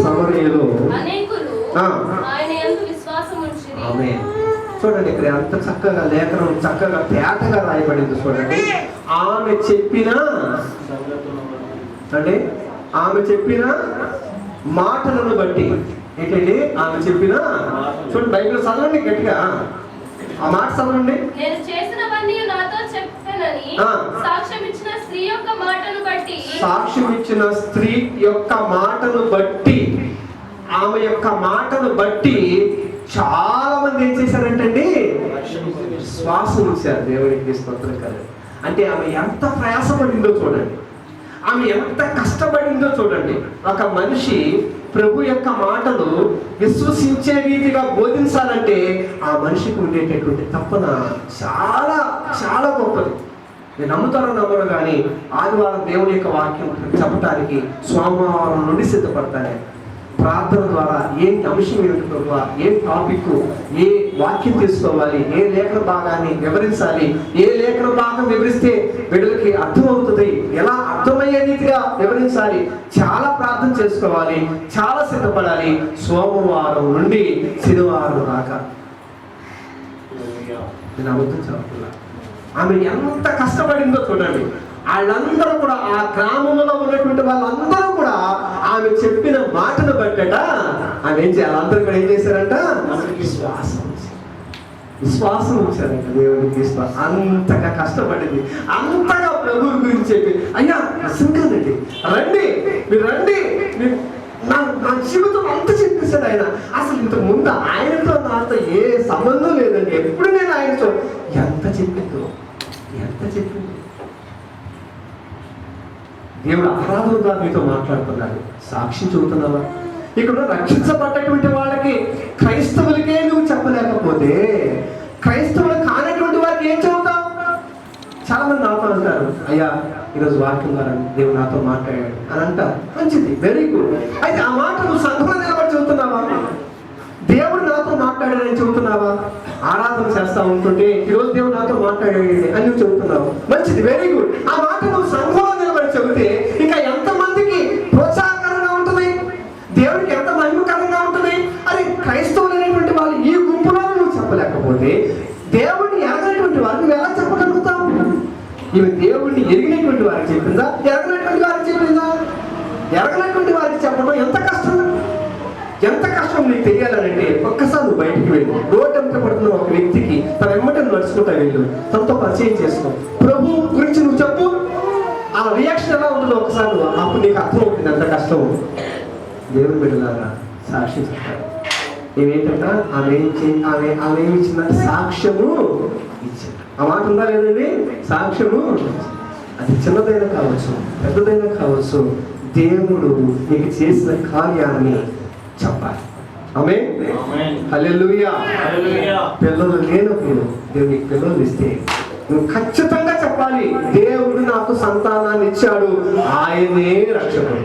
సమరయులలో అనేకులు ఆయన యందు విశ్వాసం ఉంచిరి. ఆమేన్. చూడండి ఇక్కడ ఎంత చక్కగా లేఖనం చక్కగా తేటగా రాయబడింది. చూడండి, ఆమె చెప్పిన మాటలను బట్టి. ఏంటండి ఆమె చెప్పిన? చూడండి, బైబిల్ చదవండి గట్టిగా, ఆ మాట చదవండి. నేను చేసినవన్నీ నాతో చెప్పానని సాక్ష్యం ఇచ్చిన స్త్రీ యొక్క మాటను బట్టి. సాక్ష్యం ఇచ్చిన స్త్రీ యొక్క మాటను బట్టి, ఆమె యొక్క మాటను బట్టి చాలా మంది ఏం చేశారంటండి? విశ్వాసం ఇచ్చారు. దేవునికి స్తోత్రం కలుగు. అంటే ఆమె ఎంత ప్రయాసపడిందో చూడండి, ఆమె ఎంత కష్టపడిందో చూడండి. ఒక మనిషి ప్రభు యొక్క మాటలు విశ్వసించే రీతిగా బోధించాలంటే ఆ మనిషికి ఉండేటటువంటి తపన చాలా చాలా గొప్పది. నేను నమ్మను కానీ ఆదివారం దేవుని యొక్క వాక్యం చెప్పడానికి సోమవారం నుండి సిద్ధపడతాను. ప్రార్థన ద్వారా ఏంటి అంశం ఏమిటో, ఏ టాపిక్, ఏ వాక్యం తీసుకోవాలి, ఏ లేఖన భాగాన్ని వివరించాలి, ఏ లేఖన భాగం వివరిస్తే బిడ్డలకి అర్థమవుతుంది, ఎలా అర్థమయ్యే రీతిగా వివరించాలి, చాలా ప్రార్థన చేసుకోవాలి, చాలా సిద్ధపడాలి. సోమవారం నుండి శనివారం దాకా నేను అబద్ధం చెప్పకుండా ఆమె ఎంత కష్టపడిందో చూడండి. వాళ్ళందరూ కూడా, ఆ గ్రామంలో ఉన్నటువంటి వాళ్ళందరూ కూడా ఆమె చెప్పిన మాటను బట్టట ఆమె ఏం చేయాలి? అందరూ కూడా ఏం చేశారంట? విశ్వాసం ఉంచారంట. దేవుడికి అంతగా కష్టపడింది, అంతగా ప్రభువు గురించి చెప్పి, అయ్యా నిజంగానండి, రండి మీరు రండి, నా జీవితం అంత చెప్పేశాడు ఆయన. అసలు ఇంతకు ముందు ఆయనతో నాతో ఏ సంబంధం లేదండి, ఎప్పుడు నేను ఆయనతో ఎంత చెప్పిందో. దేవుడు ఆరాధనగా మీతో మాట్లాడుతున్నాడు. సాక్షి చెబుతున్నావా? ఇక్కడ రక్షించబడ్డటువంటి వాళ్ళకి, క్రైస్తవులకే నువ్వు చెప్పలేకపోతే క్రైస్తవులు కానటువంటి వారికి ఏం చెబుతావు? చాలా మంది నాతో అంటారు, అయ్యా ఈరోజు వాక్యం ద్వారా దేవుడు నాతో మాట్లాడాడు అని అంటారు. మంచిది, వెరీ గుడ్. అయితే ఆ మాట నువ్వు సంఘంలో నిలబడి చెబుతున్నావా? దేవుడు నాతో మాట్లాడాడని చెబుతున్నావా? ఆరాధన చేస్తా ఉంటుంటే ఈరోజు దేవుడు నాతో మాట్లాడాడు అని నువ్వు చెబుతున్నావు. మంచిది, వెరీ గుడ్. ఆ మాట నువ్వు సంఘంలో నిలబడి చెబితే ఇంకా ఎంతమందికి ప్రోత్సాహకరంగా ఉంటుంది, దేవుడికి ఎంత మహిమకరంగా ఉంటుంది. అది క్రైస్తవులు అనేటువంటి వాళ్ళు ఈ గుంపులో నువ్వు చెప్పలేకపోతే దేవుడిని ఎరగనటువంటి వారు నువ్వు ఎలా చెప్పగలుగుతావు? ఇవి దేవుడిని ఎరిగినటువంటి వారికి చెప్పిందా, ఎరగనటువంటి వారికి చెప్పిందా? ఎరగనటువంటి వారికి చెప్పడం ఎంత కష్టం నీకు తెలియాలంటే ఒక్కసారి నువ్వు బయటికి వెళ్ళు. రోడ్డు ఎంత పడుతున్న ఒక వ్యక్తికి తన వెంబడి నడుచుకుంటా వెళ్ళు, తనతో పరిచయం చేసుకో, ప్రభు గురించి నువ్వు చెప్పు. ఆ రియాక్షన్ ఎలా ఉంటుందో ఒకసారి నువ్వు అప్పుడు నీకు అర్థమవుతుంది ఎంత కష్టం. దేవుని బిడ్డలారా సాక్షి చెప్తారు. ఏమేంటంటే ఆమె ఏమి ఇచ్చిందంటే సాక్ష్యము ఇచ్చింది. ఆ మాట ఉందా లేదండి? సాక్ష్యము. అది చిన్నదైనా కావచ్చు, పెద్దదైనా కావచ్చు, దేవుడు నీకు చేసిన కార్యాన్ని చెప్పాలి. ఆమేన్, హల్లెలూయా. పిల్లలు లేనప్పుడు దేవునికి పిల్లలు ఇస్తే నువ్వు ఖచ్చితంగా చెప్పాలి, దేవుడు నాకు సంతానాన్ని ఇచ్చాడు, ఆయనే రక్షకుడు.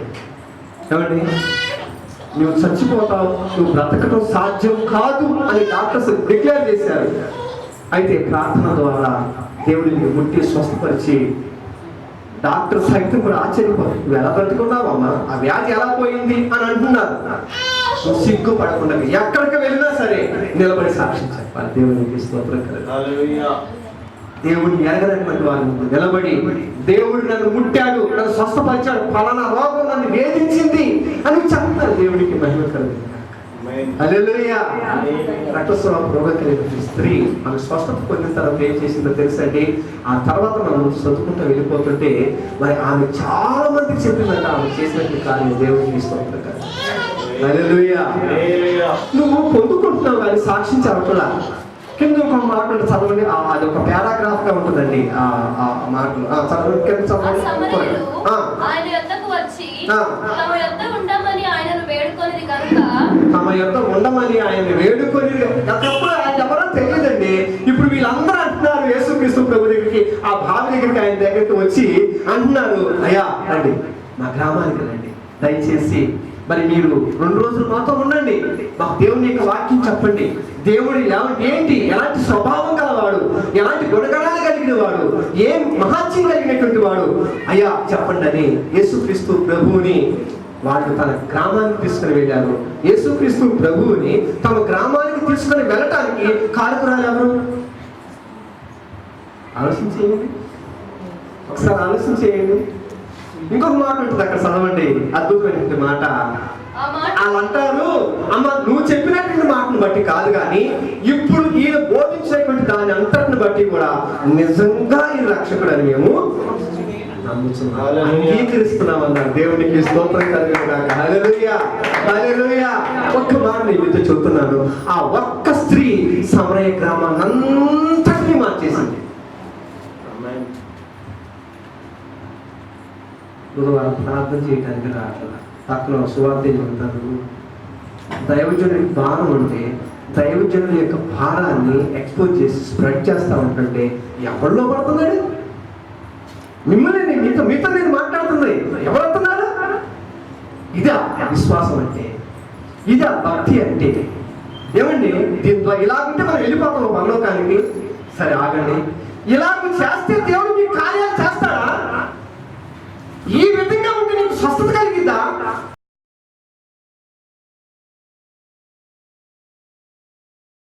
ఏమండి, నువ్వు చచ్చిపోతావు, నువ్వు బ్రతకటం సాధ్యం కాదు అని డాక్టర్స్ డిక్లేర్ చేశారు. అయితే ప్రార్థన ద్వారా దేవుడిని ముట్టి స్వస్థపరిచి డాక్టర్ సైతం కూడా ఆశ్చర్యపోతుంది, నువ్వు ఎలా బ్రతుకున్నావమ్మా, ఆ వ్యాధి ఎలా పోయింది అని అంటున్నారు. నువ్వు సిగ్గుపడకుండా ఎక్కడికి వెళ్ళినా సరే నిలబడి సాక్ష్యం చెప్పాలి. దేవునికి స్తోత్రం కలుగును. దేవుడిని ఎరగనటువంటి వారి ముందు నిలబడి, దేవుడు నన్ను ముట్టాడు, నన్ను స్వస్థపరిచాడు, ఫలానా రోగం నన్ను వేధించింది అని చెప్తారు. దేవుడికి మహిమ కలుగును. హల్లెలూయా. రక్తస్రావ రోగం కలిగిన స్త్రీ ఆమె స్వస్థత పొందిన తర్వాత ఏం చేసిందో తెలుసండి. ఆ తర్వాత మనం చదువుకుంటూ వెళ్ళిపోతుంటే మరి ఆమె చాలా మందికి చెప్పిందంట ఆమె చేసినట్టు కార్యం. దేవుడికి స్తోత్రం కలుగును. హల్లెలూయా. నువ్వు పొందుకుంటున్నావు కానీ సాక్షించవట్లా. కింద ఒక మాట చదవండి, అది ఒక పారాగ్రాఫ్ గా ఉంటుందండి. ఆ మాటలు ఆయన యొద్దకు వచ్చి తమ యొద్ద ఉండమని ఆయనను వేడుకొనిది కనుక, తమ యొద్ద ఉండమని ఆయన వేడుకొని, ఒకప్పుడు ఆయన ఎవరో తెలియదండి. ఇప్పుడు వీళ్ళందరూ అంటున్నారు యేసుక్రీస్తు ప్రభు దగ్గరికి, ఆ భావి దగ్గరికి, ఆయన దగ్గరికి వచ్చి అంటున్నారు, అయ్యా రండి మా గ్రామానికి రండి, దయచేసి మరి మీరు 2 రోజులు మాతో ఉండండి, మాకు దేవుని యొక్క వాక్యం చెప్పండి. దేవుడు ఏంటి, ఎలాంటి స్వభావం గలవాడు, ఎలాంటి గుణగణాలు కలిగిన వాడు, ఏం మహాత్యం కలిగినటువంటి వాడు, అయ్యా చెప్పండి అని యేసుక్రీస్తు ప్రభువుని వాళ్ళు తన గ్రామానికి తీసుకుని వెళ్ళారు. యేసుక్రీస్తు ప్రభువుని తమ గ్రామానికి తీసుకుని వెళ్ళటానికి కారకురాలు ఎవరు? ఆలోచించేయండి, ఒకసారి ఆలోచించేయండి. ఇంకొక మాట ఉంటుంది అక్కడ, చదవండి, అద్భుతమైనటువంటి మాట. వాళ్ళు అంటారు, అమ్మ నువ్వు చెప్పినటువంటి మాటను బట్టి కాదు కానీ ఇప్పుడు ఈయన బోధించినటువంటి దాని అంతటిని బట్టి కూడా నిజంగా ఈ రక్షకుడు అని మేము నమ్ముతున్నాం, అంగీకరిస్తున్నాం అన్నారు. దేవునికి స్తోత్రం కలుగును. హల్లెలూయా, హల్లెలూయా. ఒక్క మాట నేను చెప్తున్నాను, ఆ ఒక్క స్త్రీ సమరయ గ్రామాన్ని అంతటినీ మార్చేసింది. గురువారం ప్రార్థన చేయడానికి రావట్లేదు, పక్కన సువార్త చెబుతాను. దైవజనుడికి భారం ఉంటే దైవజనుడి యొక్క భారాన్ని ఎక్స్పోజ్ చేసి స్ప్రెడ్ చేస్తా ఉంటుంటే ఎవరిలో పడుతున్నాడు? మిమ్మల్ని మీతో నేను మాట్లాడుతుంది ఎవరు వస్తున్నారు? ఇదా విశ్వాసం అంటే, ఇదా భక్తి అంటే. ఏమండి, దీంట్లో ఇలాగుంటే మనం వెళ్ళిపోతాం పరలోకానికి. సరే ఆగండి, ఇలాగ చేస్తే దేవుడు మీ కార్యాలు చేస్తాడా? ఈ విధంగా ఉంటే నీకు స్వస్థత కలిగిద్దా?